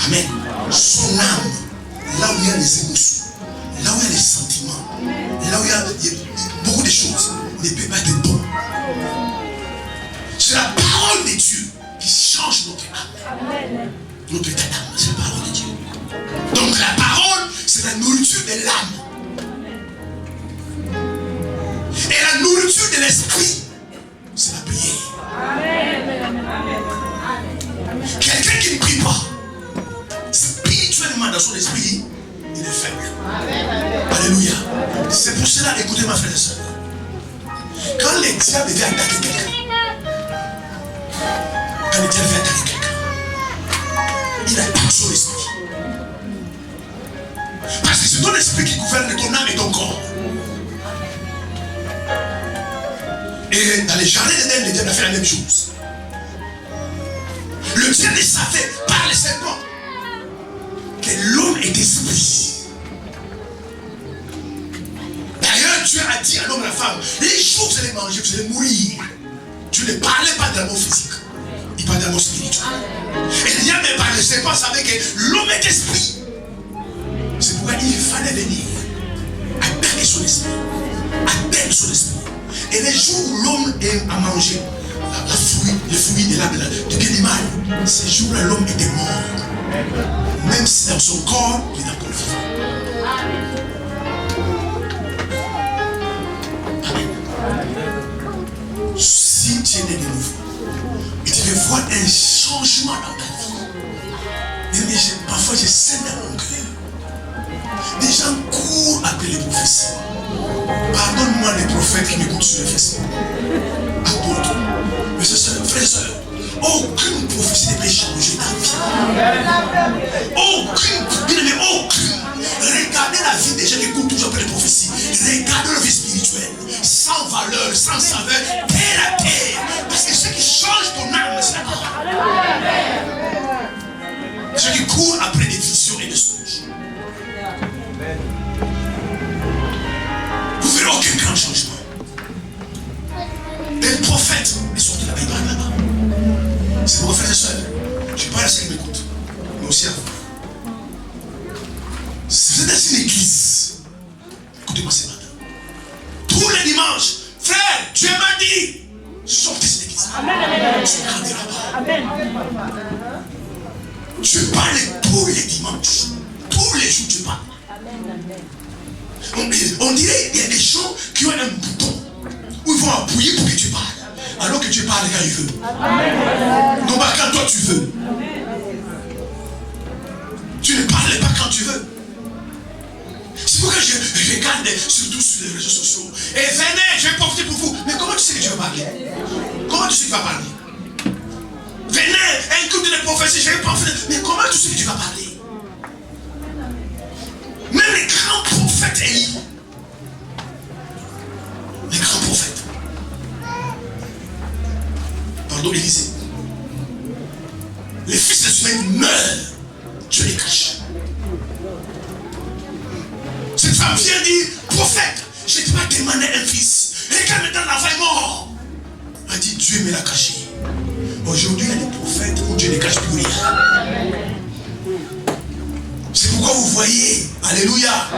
Amen. Son âme, là où il y a les émotions, là où il y a les sentiments, là où il y a beaucoup de choses, ne peut pas être bon. C'est la parole de Dieu qui change notre âme. Notre état d'âme, c'est la parole de Dieu. Donc la parole, c'est la nourriture de l'âme. Et la nourriture de l'esprit, c'est la prière. Quelqu'un qui ne prie pas, spirituellement dans son esprit, il est faible. Alléluia. C'est pour cela, écoutez ma frère et soeur. Quand le diable vient attaquer quelqu'un, il attaque son esprit. Parce que c'est ton esprit qui gouverne ton âme et ton corps. Et dans les jardins d'Éden, le diable a fait la même chose. Le diable savait par les serpents que l'homme est esprit. D'ailleurs, Dieu a dit à l'homme et à la femme, les jours vous allez manger, vous allez mourir. Dieu ne parlait pas de l'amour physique, il parlait de l'amour spirituel. Et le diable par les serpents savait que l'homme est esprit. C'est pourquoi il fallait venir attaquer son esprit. Attaquer son esprit. Et les jours où l'homme aime à manger, les fruits de l'animal. Ces jours-là, l'homme était mort. Même si dans son corps, il est encore vivant. Si tu es né de nouveau, et tu veux voir un changement dans ta vie, mais parfois je sens dans mon cœur, des gens courent après les prophéties. Pardonne-moi les prophètes qui m'écoutent sur le Facebook. À d'autres. Mais frères et sœurs, aucune prophétie ne peut changer ta vie. Aucune. Regardez la vie des gens qui écoutent toujours après les prophéties. Regardez leur vie spirituelle. Sans valeur, sans saveur, terre à terre. Parce que ce qui change ton âme, c'est la parole. Ceux qui courent après des visions et des songes. Vous verrez aucun grand changement. Les prophètes, ils sont de la Bible là-bas. C'est pour frères et sœurs. Je parle à ceux qui m'écoutent, mais aussi à vous. Si vous êtes dans une église, écoutez-moi ce matin. Tous les dimanches, frère, Dieu m'a dit, sortez cette église. Amen. Regardez là-bas. Amen. Je parle tous les dimanches. Tous les jours, je parle. On dirait qu'il y a des gens qui ont un bouton où ils vont appuyer pour que tu parles. Alors que tu parles quand il veut. Non pas quand toi tu veux. Tu ne parles pas quand tu veux. C'est pourquoi je regarde surtout sur les réseaux sociaux. Et venez, je vais profiter pour vous. Mais comment tu sais que tu vas parler? Comment tu sais que tu vas parler? Venez, écoutez les prophéties, je vais profiter. Mais comment tu sais que tu vas parler? Même les grands prophètes Élie. Les grands prophètes. Pardon, Élisée. Les fils de Suède meurent. Dieu les cache. Cette femme vient dire, prophète, je ne t'ai pas demandé un fils. Regarde maintenant l'enfant est mort. Elle dit, Dieu me l'a caché. Aujourd'hui, il y a des prophètes où Dieu ne cache plus rien. C'est pourquoi vous voyez, alléluia,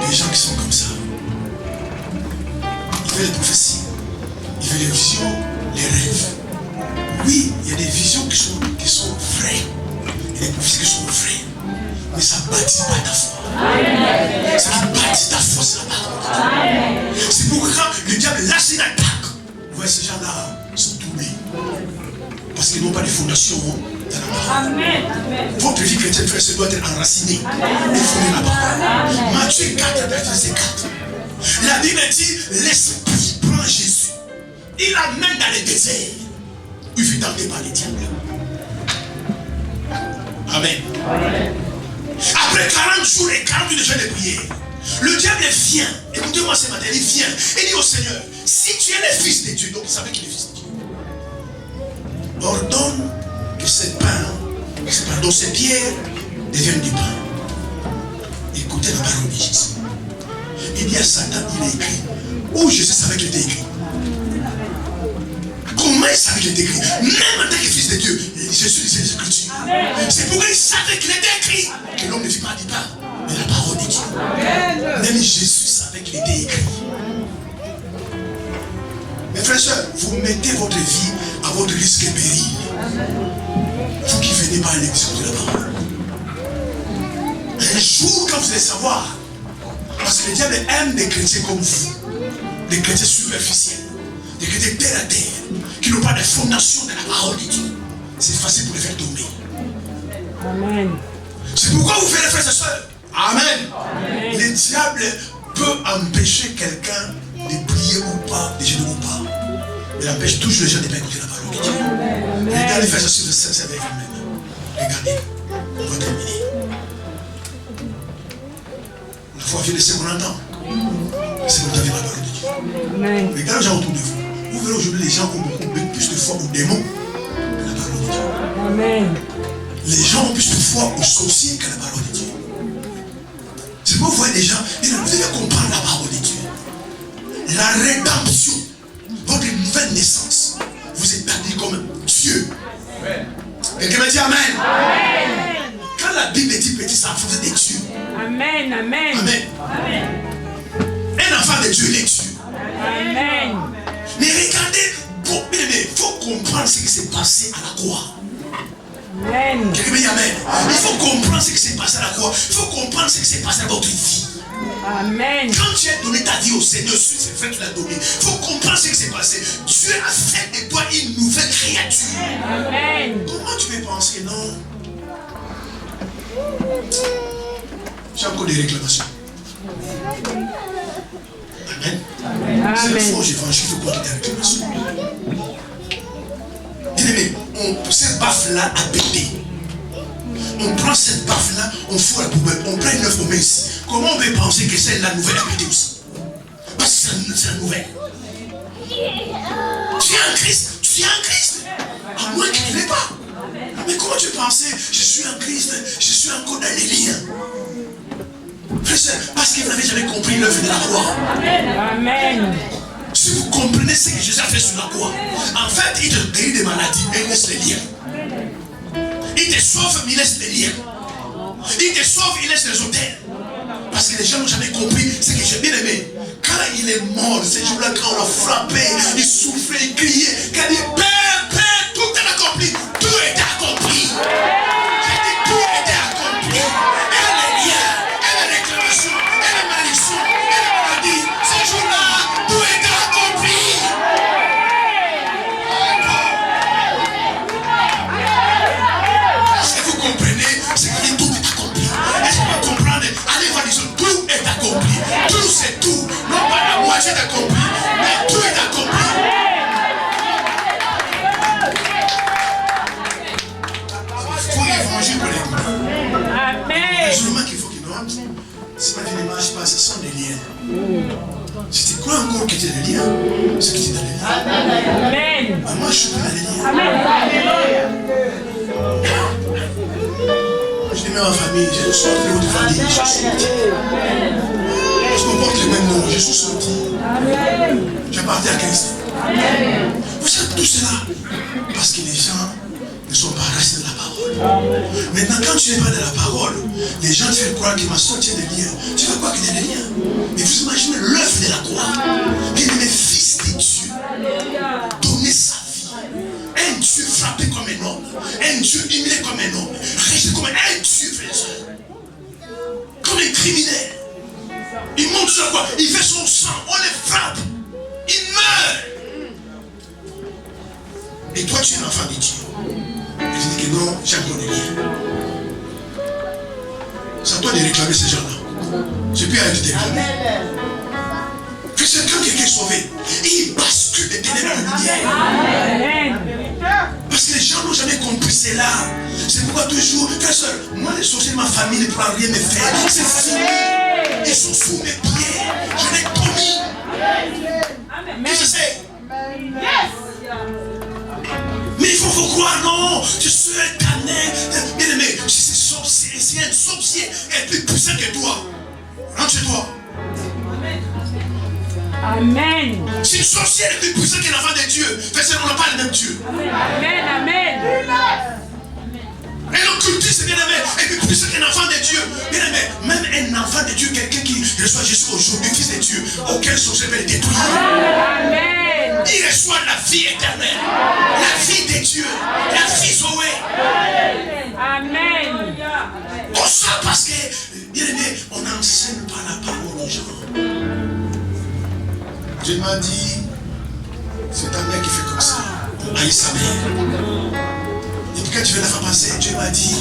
des gens qui sont comme ça. Ils veulent les prophéties, ils veulent les visions, les rêves. Oui, il y a des visions qui sont vraies. Il y a des prophéties qui sont vraies. Mais ça ne bâtit pas ta foi. Ce qui bâtit ta foi, c'est la parole. C'est pourquoi quand le diable lâche une attaque, vous voyez ces gens-là sont tournés. Parce qu'ils n'ont pas de fondation dans la parole. Votre vie chrétienne, frère, doit être enracinée et fondée dans la parole. Matthieu 4, verset 4. La Bible dit, l'Esprit prend Jésus. Il l'amène dans le désert. Il fut tenté par les diables. Amen. Après 40 jours et 40 de jeûne de prière, le diable vient. Écoutez-moi ce matin, il vient. Il dit au Seigneur, si tu es le Fils de Dieu, donc il savait qu'il est le Fils de Dieu, ordonne que ces pierres deviennent du pain. Écoutez la parole de Jésus. Il dit à Satan, il est écrit. Où Jésus savait qu'il était écrit? Comment il savait qu'il était écrit? Même en tant que Fils de Dieu, Jésus lisait les Écritures. C'est pourquoi il savait qu'il était écrit. Que l'homme ne vit pas du pain, mais la parole de Dieu. Même Jésus savait qu'il était écrit. Mes frères et sœurs, vous mettez votre vie à votre risque et péril. Vous qui venez par l'élection de la parole. Un jour, quand vous allez savoir, parce que le diable aime des chrétiens comme vous, des chrétiens superficiels, des chrétiens terre à terre, qui n'ont pas de fondation dans la parole de Dieu. C'est facile pour les faire tomber. Amen. C'est pourquoi vous faites les frères et sœurs. Amen. Le diable peut empêcher quelqu'un de prier ou pas, de jeûner ou pas. Mais il empêche toujours les gens de ne pas écouter la parole de Dieu. Regardez les frères et sœurs, c'est avec vous-même. Regardez, on va terminer. La foi vient de ce qu'on entend. C'est vous avez la parole de Dieu. Regardez les gens autour de vous. Vous verrez aujourd'hui les gens ont beaucoup plus de foi aux démons que la parole de Dieu. Amen. Les gens ont plus de foi aux sorciers que la parole de Dieu. C'est pourquoi vous voyez les gens, vous devez comprendre la parole de Dieu. La rédemption, votre nouvelle naissance, vous êtes établi comme Dieu. Quelqu'un me dit Amen. Amen. Quand la Bible dit petit enfant, vous êtes des dieux. Amen, amen. Amen. Un enfant de Dieu, il est Dieu. Amen. Mais regardez faut comprendre ce qui s'est passé à la croix. Amen. Quelqu'un dit Amen. Il faut comprendre ce qui s'est passé à la croix. Il faut comprendre ce qui s'est passé dans votre vie. Amen. Quand tu as donné ta vie au Seigneur, c'est vrai que tu l'as donné. Il faut comprendre ce qui s'est passé. Dieu a fait de toi une nouvelle créature. Amen. Comment tu peux penser non? J'ai encore des réclamations. Amen. C'est un faux évangile, il faut qu'on ait des réclamations. Bien-aimé, cette baffe-là a pété. On prend cette baffe-là, on fout à la poubelle, on prend une œuvre, on met ici. Comment on peut penser que celle-là nouvelle a pété aussi? Parce que c'est la nouvelle. Tu es en Christ, tu es en Christ. À moins qu'il ne l'ait pas. Mais comment tu pensais, je suis en Christ, je suis encore dans les liens? Parce que vous n'avez jamais compris l'œuvre de la croix. Amen. Si vous comprenez ce que Jésus a fait sur la croix, en fait, il te guérit des maladies, mais il laisse les liens. Il te sauve, mais il laisse les liens. Il te sauve, il laisse les hôtels. Parce que les gens n'ont jamais compris ce que j'ai bien aimé. Quand il est mort, ces jours-là, quand on l'a frappé, il souffrait, il criait, quand il dit Père, Père, tout est accompli. Tout est accompli. J'ai dit tout est accompli. Et les liens, et les réclamations, et les malédictions, et les maladies, ces jours-là, tout est accompli. Est-ce que vous comprenez ce qui dit tout est accompli? Est-ce que vous comprenez? Allez voir les autres, tout est accompli. Tout c'est tout. Non pas la moitié d'accompli, mais tout est accompli. Il faut l'évangile pour l'écouter. Amen. Le seulement qu'il faut qu'il note, c'est pas une image, pas, ce sont des liens. C'était quoi encore qui était des liens? Ce qui était dans les liens. Amen. Mais moi je suis dans les liens. Amen. Je dis même en famille, je suis sorti de votre famille, je suis sorti. Je me porte les mêmes noms, je suis sorti. J'appartiens à Christ. Vous savez tout cela parce que les gens ne sont pas restés dans la parole. Maintenant, quand tu n'es pas dans la parole, les gens te font croire que ma soeur tient des liens. Tu vas croire qu'il y a des liens. Mais vous imaginez l'œuvre de la croix. Qu'il est le fils de Dieu. Donner sa vie. Un Dieu frappé comme un homme. Un Dieu humilié comme un homme. Régi comme un Dieu, frère et soeur. Comme un criminel. Il monte sur quoi? Il fait son sang. On le frappe. Il meurt. Et toi, tu es un enfant de Dieu. Et tu dis que non, j'ai encore des liens. C'est à toi de réclamer ces gens-là. Je peux arrêter de réclamer. Que c'est quand quelqu'un est sauvé, il bascule des ténèbres à la lumière. Parce que les gens n'ont jamais compris cela. C'est pourquoi toujours, frère, soeur, moi les sorciers de ma famille ne pourront rien me faire. C'est fini. Ils sont sous mes pieds. Je l'ai commis. Et je sais. Mais il faut croire, non, je suis un canet. Bien aimé, si un sorcier est plus puissant que toi, rentre chez toi. Amen. Si une sorcière est plus puissante qu'un enfant de Dieu, on n'a pas le même Dieu. Amen. Amen. Et l'occultisme, bien aimé, est plus puissant qu'un enfant de Dieu. Bien aimé, même un enfant de Dieu, quelqu'un qui reçoit Jésus aujourd'hui, fils de Dieu, aucun sorcier peut le détruire. Amen. Il reçoit la vie éternelle, la vie de Dieu, la vie Zoé. Amen. Pour ça, parce que, bien aimé, on n'enseigne pas la parole aux gens. Dieu m'a dit, c'est ta mère qui fait comme ça. Aïe sa mère. Et puis quand tu veux la faire passer, Dieu m'a dit,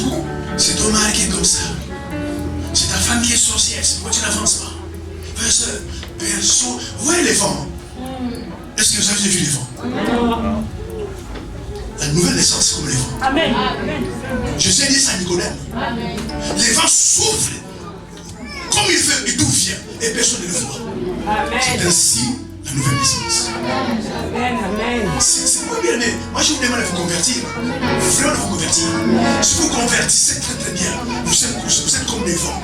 c'est ton mari qui est comme ça. C'est ta femme qui est sorcière, c'est pourquoi tu n'avances pas. Personne. Où est l'éléphant? Est-ce que vous avez vu l'éléphant? La nouvelle naissance, c'est comme l'éléphant. Amen. Je sais dire ça à Nicodème. L'éléphant souffle. Comme il veut, et d'où vient, et personne ne le voit. C'est ainsi la nouvelle naissance. Amen. C'est moi bien aimé. Moi je vous demande de vous convertir. Vraiment de vous convertir. Si vous convertissez très très bien, vous êtes comme des vents.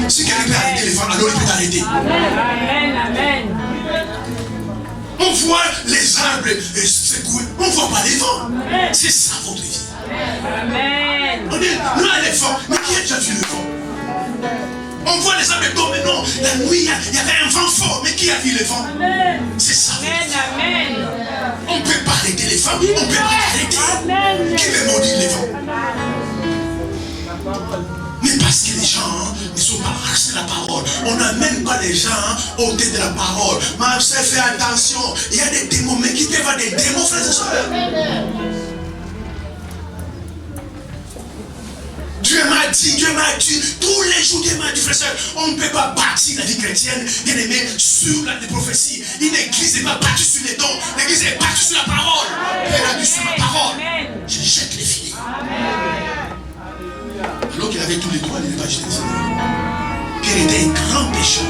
Si quelqu'un peut arrêter les vents, alors il peut t'arrêter. Amen. On voit les arbres secouer. On ne voit pas les vents. C'est ça votre vie. Amen. On dit, non, les vents. Mais qui a déjà vu le vent? On voit les arbres tomber, non. La nuit, il y avait un vent fort. Mais qui a vu le vent? C'est ça. Amen. On ne peut pas arrêter les femmes. On ne peut pas arrêter. Qui veut maudire les vents? Mais parce que les gens ne sont pas rachetés la parole. On n'amène pas les gens au thé de la parole. Ma soeur, fais attention. Il y a des démons, mais qui peuvent avoir des démons, frères et sœurs. Dieu m'a dit, tous les jours Dieu m'a dit, frère et sœur, on ne peut pas bâtir la vie chrétienne, bien aimé, sur la prophétie. Une église n'est pas bâtie sur les dons, l'église est bâtie sur la parole. Elle a dit sur ma parole. Je jette les filets. Alors qu'il avait tous les droits, il n'est pas jeté. Pierre était un grand pécheur.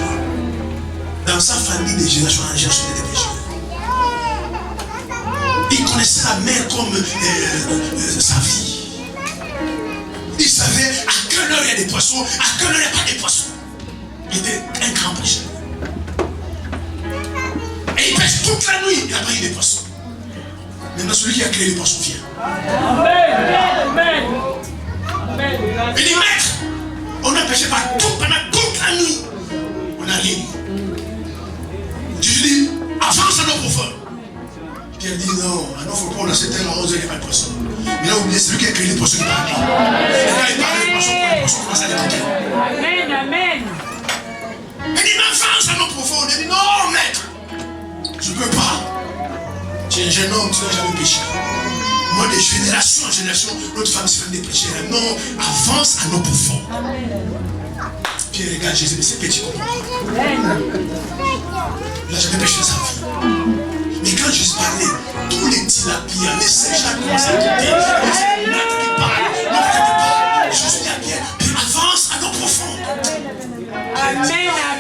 Dans sa famille, des générations en génération, il était pécheur. Il connaissait la mer comme sa vie. Il savait à quelle heure il y a des poissons, à quelle heure il n'y a pas des poissons. Il était un grand pécheur. Et il pêche toute la nuit, il n'a pas eu des poissons. Maintenant, celui qui a créé les poissons vient. Amen. Il dit, maître, on a pêché pendant toute la nuit. On n'a rien. Je dis, avance à nos profonds. Pierre dit, non, à nos profonds, on a 7 heures à 11 heures, il n'y a pas de poisson. Mais là, oubliez, c'est lui qui a créé les poissons qui parlent. Et là, il parle des poissons pour les poissons commencent à l'écouter. Amen. Il dit, mais avance à nos profonds. Il dit, non, maître, je ne peux pas. Tu es un jeune homme, tu n'as jamais péché. Moi, de génération en génération, notre femme se fait des péchés. Non, avance à nos profonds. Pierre regarde Jésus, mais c'est petit comme moi. Il n'a jamais péché sa vie. Mais quand Jésus parlait, tous les tilapiens, les sergents commencent à quitter. Les maîtres qui parlent, l'autre qui parle. Jésus dit à Pierre, avance à nos profonds.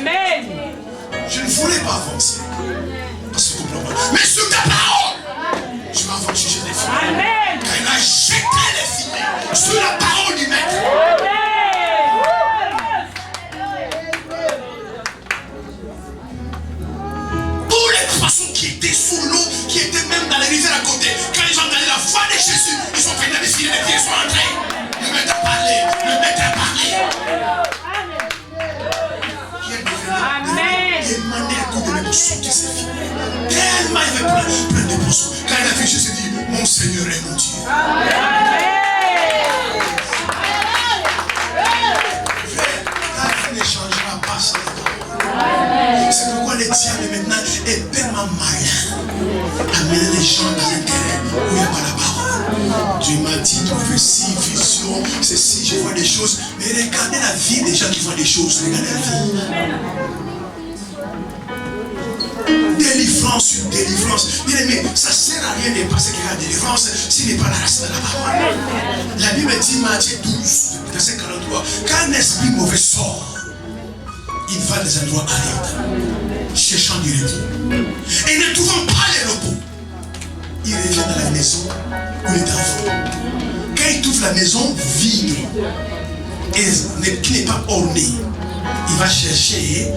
Amen. Je ne voulais pas avancer. Parce que comprends pas. Mais sur ta parole, je m'avance juger les filles. Amen. Quand il a jeté les filets sur la parole du maître. Tous les poissons qui étaient sous l'eau, qui étaient même dans les rivières à côté, quand ils ont entendu la voix de Jésus, ils sont venus à des filets, les pieds sont entrés. Le maître a parlé, le maître a parlé. Amen. Il demandait à coup de mettre sortir ses filles. Tellement il avait plein de poissons. Quand il a vu Jésus, dit, mon Seigneur est mon Dieu. Frère, la vie ne changera pas sans la parole. C'est pourquoi le diable maintenant est tellement malin à mener les gens dans un terrain où il n'y a pas la parole. Dieu m'a dit, prophétie, vision, ceci, je vois des choses. Mais regardez la vie des gens qui voient des choses. Regardez la vie. Délivrance sur délivrance. Bien aimé, ça ne sert à rien de passer quelque chose de délivrance s'il n'est pas la racine de la parole. La Bible dit, Matthieu 12, verset 43, quand un esprit mauvais sort, il va des endroits arides, cherchant du repos. Et ne trouvant pas le repos, il revient dans la maison où il est enfant. Quand il trouve la maison vide et qui n'est pas ornée, il va chercher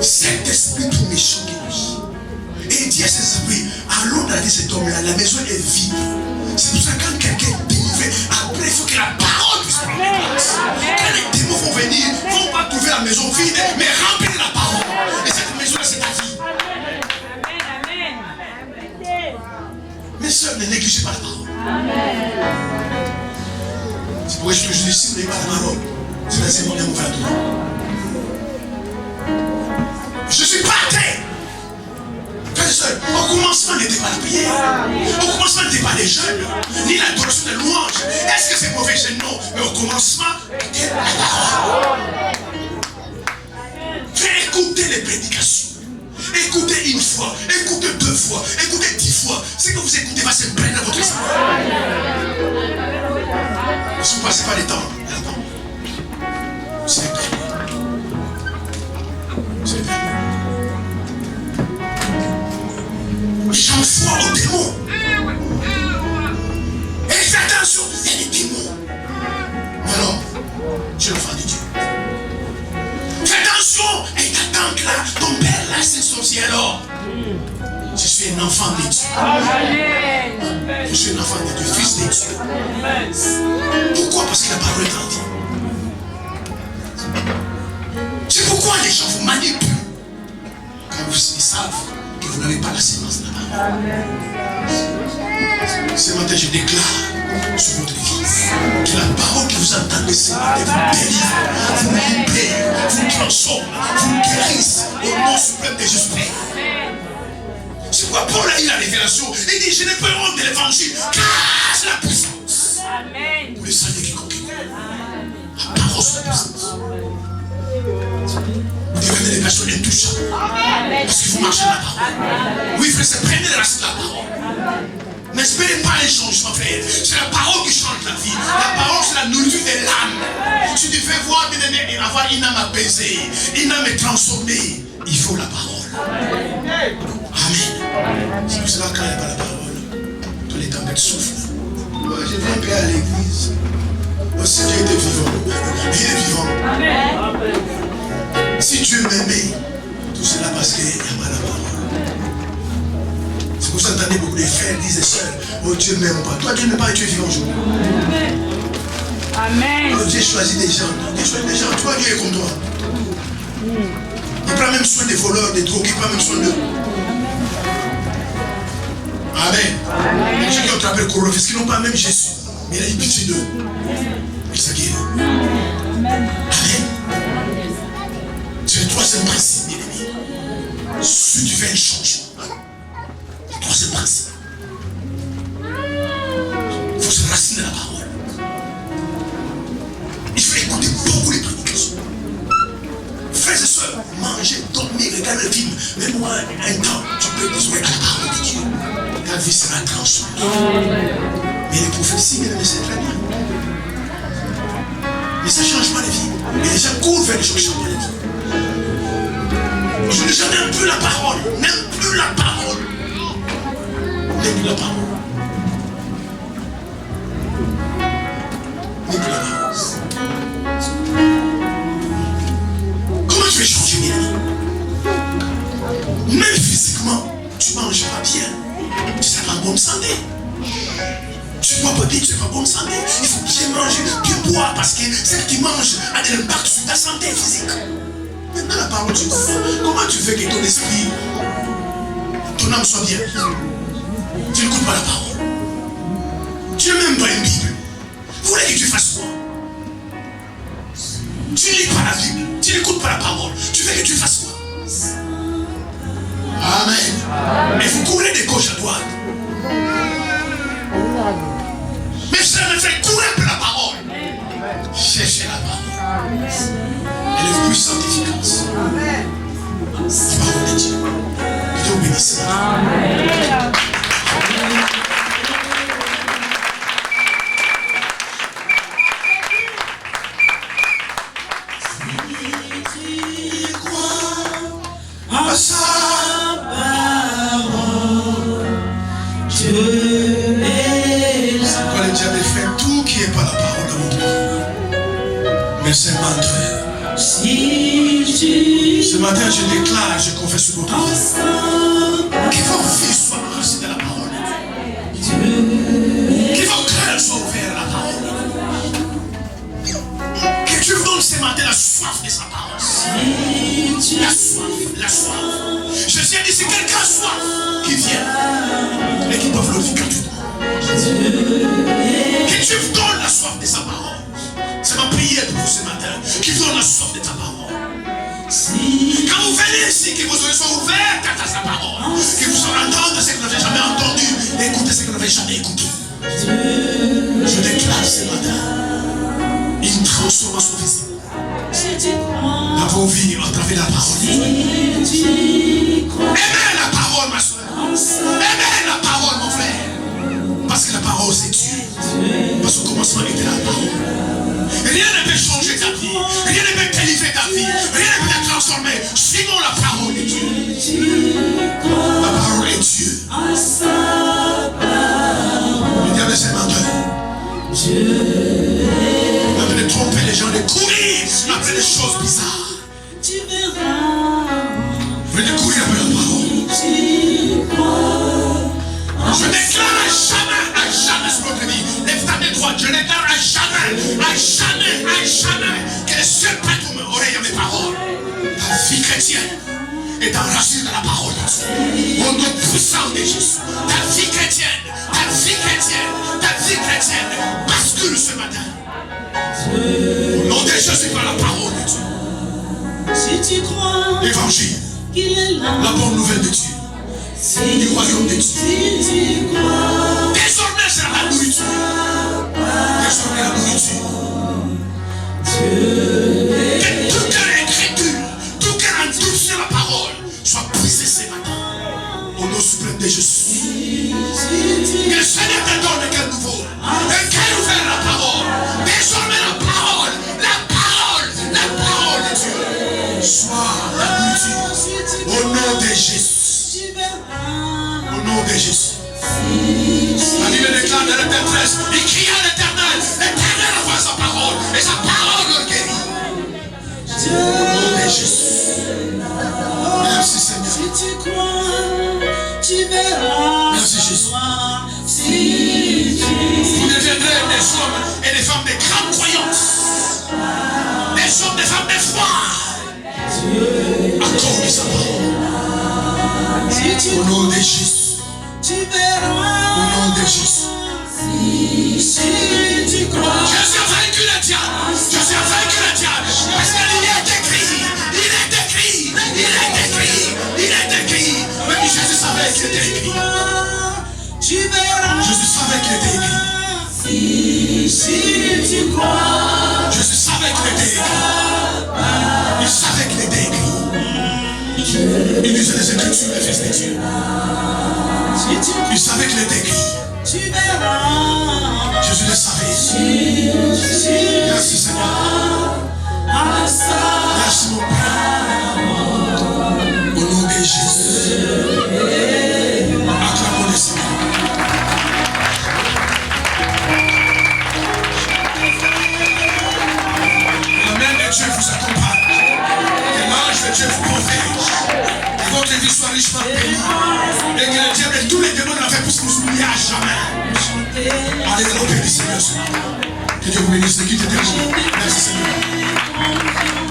cet esprit tout méchant qui lui. Et il dit à ses esprits, allons dans cet homme-là, la maison est vide. C'est pour ça que quand quelqu'un est délivré, après il faut que la parole puisse prendre place. Quand les démons vont venir, ils ne vont pas trouver la maison vide, mais remplir la parole. Et cette maison-là, c'est ta vie. Mes soeurs, ne négligez pas la parole. C'est pourquoi je dis, si vous n'avez pas la parole, c'est laissez mon amour vers toi. Je suis pas athée. Au commencement n'était pas la prière. Au commencement n'était pas les jeûnes, ni l'adoration de louange. Est-ce que c'est mauvais? Non. Mais au commencement, c'était la parole. Fais écouter les prédications. Écoutez une fois, écoutez 2 fois, écoutez 10 fois. Ce que vous écoutez va se prendre dans votre esprit. Si vous ne passez pas le temps, c'est perdu. C'est perdu. J'envoie aux démons. Et fais attention, il y a des démons. Mais alors, je suis l'enfant de Dieu. Fais attention, et t'attends que là, ton père là, c'est sorcier alors. Je suis un enfant de Dieu. Amen. Je suis un enfant de Dieu, fils de Dieu. Pourquoi? Parce que la parole est grandie. Ce matin, je déclare sur votre vie que la parole que vous entendez ce matin vous délivre, vous libère, vous transforme, vous guérisse au nom suprême de Jésus-Christ. C'est pourquoi Paul a eu la révélation. Il dit, je n'ai pas honte de l'évangile, car c'est la puissance. Amen. Pour le salut qui conquit. La parole, c'est la puissance. Vous devenez des personnes intouchables. Parce que vous marchez dans la parole. Oui, frère, c'est prenez les racines de la parole. N'espérez pas un changement, frère. C'est la parole qui change la vie. La parole, c'est la nourriture de l'âme. Si tu veux voir, avoir une âme apaisée, une âme transformée, il faut la parole. Amen. C'est pour cela quand il n'y a pas la parole, tous les tempêtes souffrent. Moi, je viens un peu à l'église. Oh, c'est Dieu était vivant. Il est vivant. Amen. Si Dieu m'aimait, tout cela parce qu'il n'y a pas la parole. C'est pour ça que vous entendez beaucoup de frères disent et sœurs, oh Dieu ne m'aime pas. Toi, Dieu n'aime pas et tu es vivant aujourd'hui. Amen. Oh, Dieu choisit des gens. Dieu choisit des gens. Toi, Dieu est comme toi. Il prend même soin des voleurs, des drogués, il prend même soin d'eux. Amen. Les gens qui ont attrapé le coronavirus, qui n'ont pas même Jésus, mais il a eu pitié d'eux. Il s'est guéri. Amen. C'est le troisième principe, bien aimé. Si tu veux un changement, le troisième principe, il faut se raciner la parole. Il faut écouter beaucoup les prédications. Frères et sœurs, manger, dormir, regarder le film, même moi, un temps, tu peux besoin à la parole de Dieu. Ta vie sera transformée. Mais les prophéties, mesdames, c'est très bien. Mais ça ne change pas la vie. Et les gens courent vers les gens qui changent la vie. Je n'aime plus la parole. N'aime plus la parole. N'aime plus la parole. N'aime plus la parole. Comment tu veux changer, mes amis? Même physiquement, tu ne manges pas bien. Tu ne seras pas en bonne santé. Tu ne bois pas bien, tu n'es pas en bonne santé. Il faut bien manger, bien boire, parce que ce que tu manges a de l'impact sur ta santé physique. Maintenant, la parole, tu comprends. Comment tu veux que ton esprit, ton âme soit bien? Tu n'écoutes pas la parole. Tu n'as même pas une Bible. Vous voulez que tu fasses quoi? Tu ne lis pas la Bible. Tu n'écoutes pas la parole. Tu veux que tu fasses quoi? Amen. Et vous courez de gauche à droite. Mes frères, mes frères, courez un peu la parole. Cherchez la parole. Elle est puissante et efficace. La parole de Dieu. Que Dieu vous bénisse. Amen. À sa parole, Dieu est là. Quand le diable fait tout qui n'est pas la parole de votre vie, mais c'est menteur. Ce matin, je déclare, je confesse sur votre vie que vos vies soient enracinées dans la parole de Dieu. Que vos cœurs soient ouverts à la parole de Dieu. Que Dieu vous donne ce matin la soif de sa parole. La soif, la soif. Jésus a dit, c'est quelqu'un soif qui vient et qui doit le vivre gratuitement. Que Dieu vous donne la soif de sa parole. C'est ma prière pour vous ce matin. Qu'il vous donne la soif de ta parole. Quand vous venez ici, que vos oreilles soient ouvertes à sa parole. Que vous saurez entendre ce que vous n'avez jamais entendu. Et écouter ce que vous n'avez jamais écouté. Je déclare ce matin une transformation visible dans vos vies à travers la parole. Aimez la parole, ma soeur. Aimez la parole, mon frère. Parce que la parole, c'est Dieu. Parce qu'au commencement était la parole. Rien ne peut changer ta vie. Rien ne peut délivrer ta vie. Rien ne peut te transformer. Suivons la parole de Dieu. La parole est Dieu. Le diable, c'est menteur. De tromper les gens, de courir après des choses bizarres. Vous voulez courir après la parole. Je déclare à jamais sur votre vie. Lève ta main droite. Je déclare à jamais que le seul prêtre m'aurait à mes paroles. Ta vie chrétienne, est enracinée dans la parole de Dieu. Au nom puissant de Jésus, ta vie chrétienne, bascule ce matin. Au nom de Jésus, par la parole de Dieu. Si tu crois L'évangile, qu'il est là, la bonne nouvelle de Dieu, du royaume de Dieu. si tu crois, Désormais, c'est la nourriture. Désormais, la nourriture. Que toute écriture, tout cœur endurci la parole soit brisé ce matin. Au nom suprême de Jésus. Que le Seigneur te donne un cœur nouveau. Un cœur ouvert à la parole. Désormais, la parole de Dieu soit la nourriture. Au nom de Jésus. Au nom de Jésus. La Bible déclare dans le Verset 13, il cria à l'Éternel envoie sa parole, et sa parole le guérit. Au nom de Jésus. Merci Seigneur. si tu crois, tu verras. Merci Jésus. Si tu Vous deviendrez des hommes et des femmes de grande croyance. Des hommes, des femmes de foi. À cause de sa parole. Au nom de Jésus. tu verras. Au nom de Jésus. Si tu crois, Je suis vaincu le diable. Je suis vaincu le diable. Parce qu'il est écrit. Même Jésus savait qu'il était écrit. tu verras. Jésus savait qu'il était écrit. Si tu crois, Jésus savait qu'il était écrit. Il savait qu'il était écrit. Il lisait les Écritures, les fils de Dieu. Il savait qu'il était écrit. tu verras. Jésus le savait. Merci Seigneur. Merci mon Père. Au nom de Jésus. Acclamons le Seigneur. La main de Dieu vous accompagne. Que l'ange de Dieu vous protège. Que votre vie soit richement bénie. Et que le diable et tous les démons de la fait puissent vous oublier à jamais. Allez, le nom du Seigneur. Que Dieu vous bénisse. Quitte éternel. Merci Seigneur.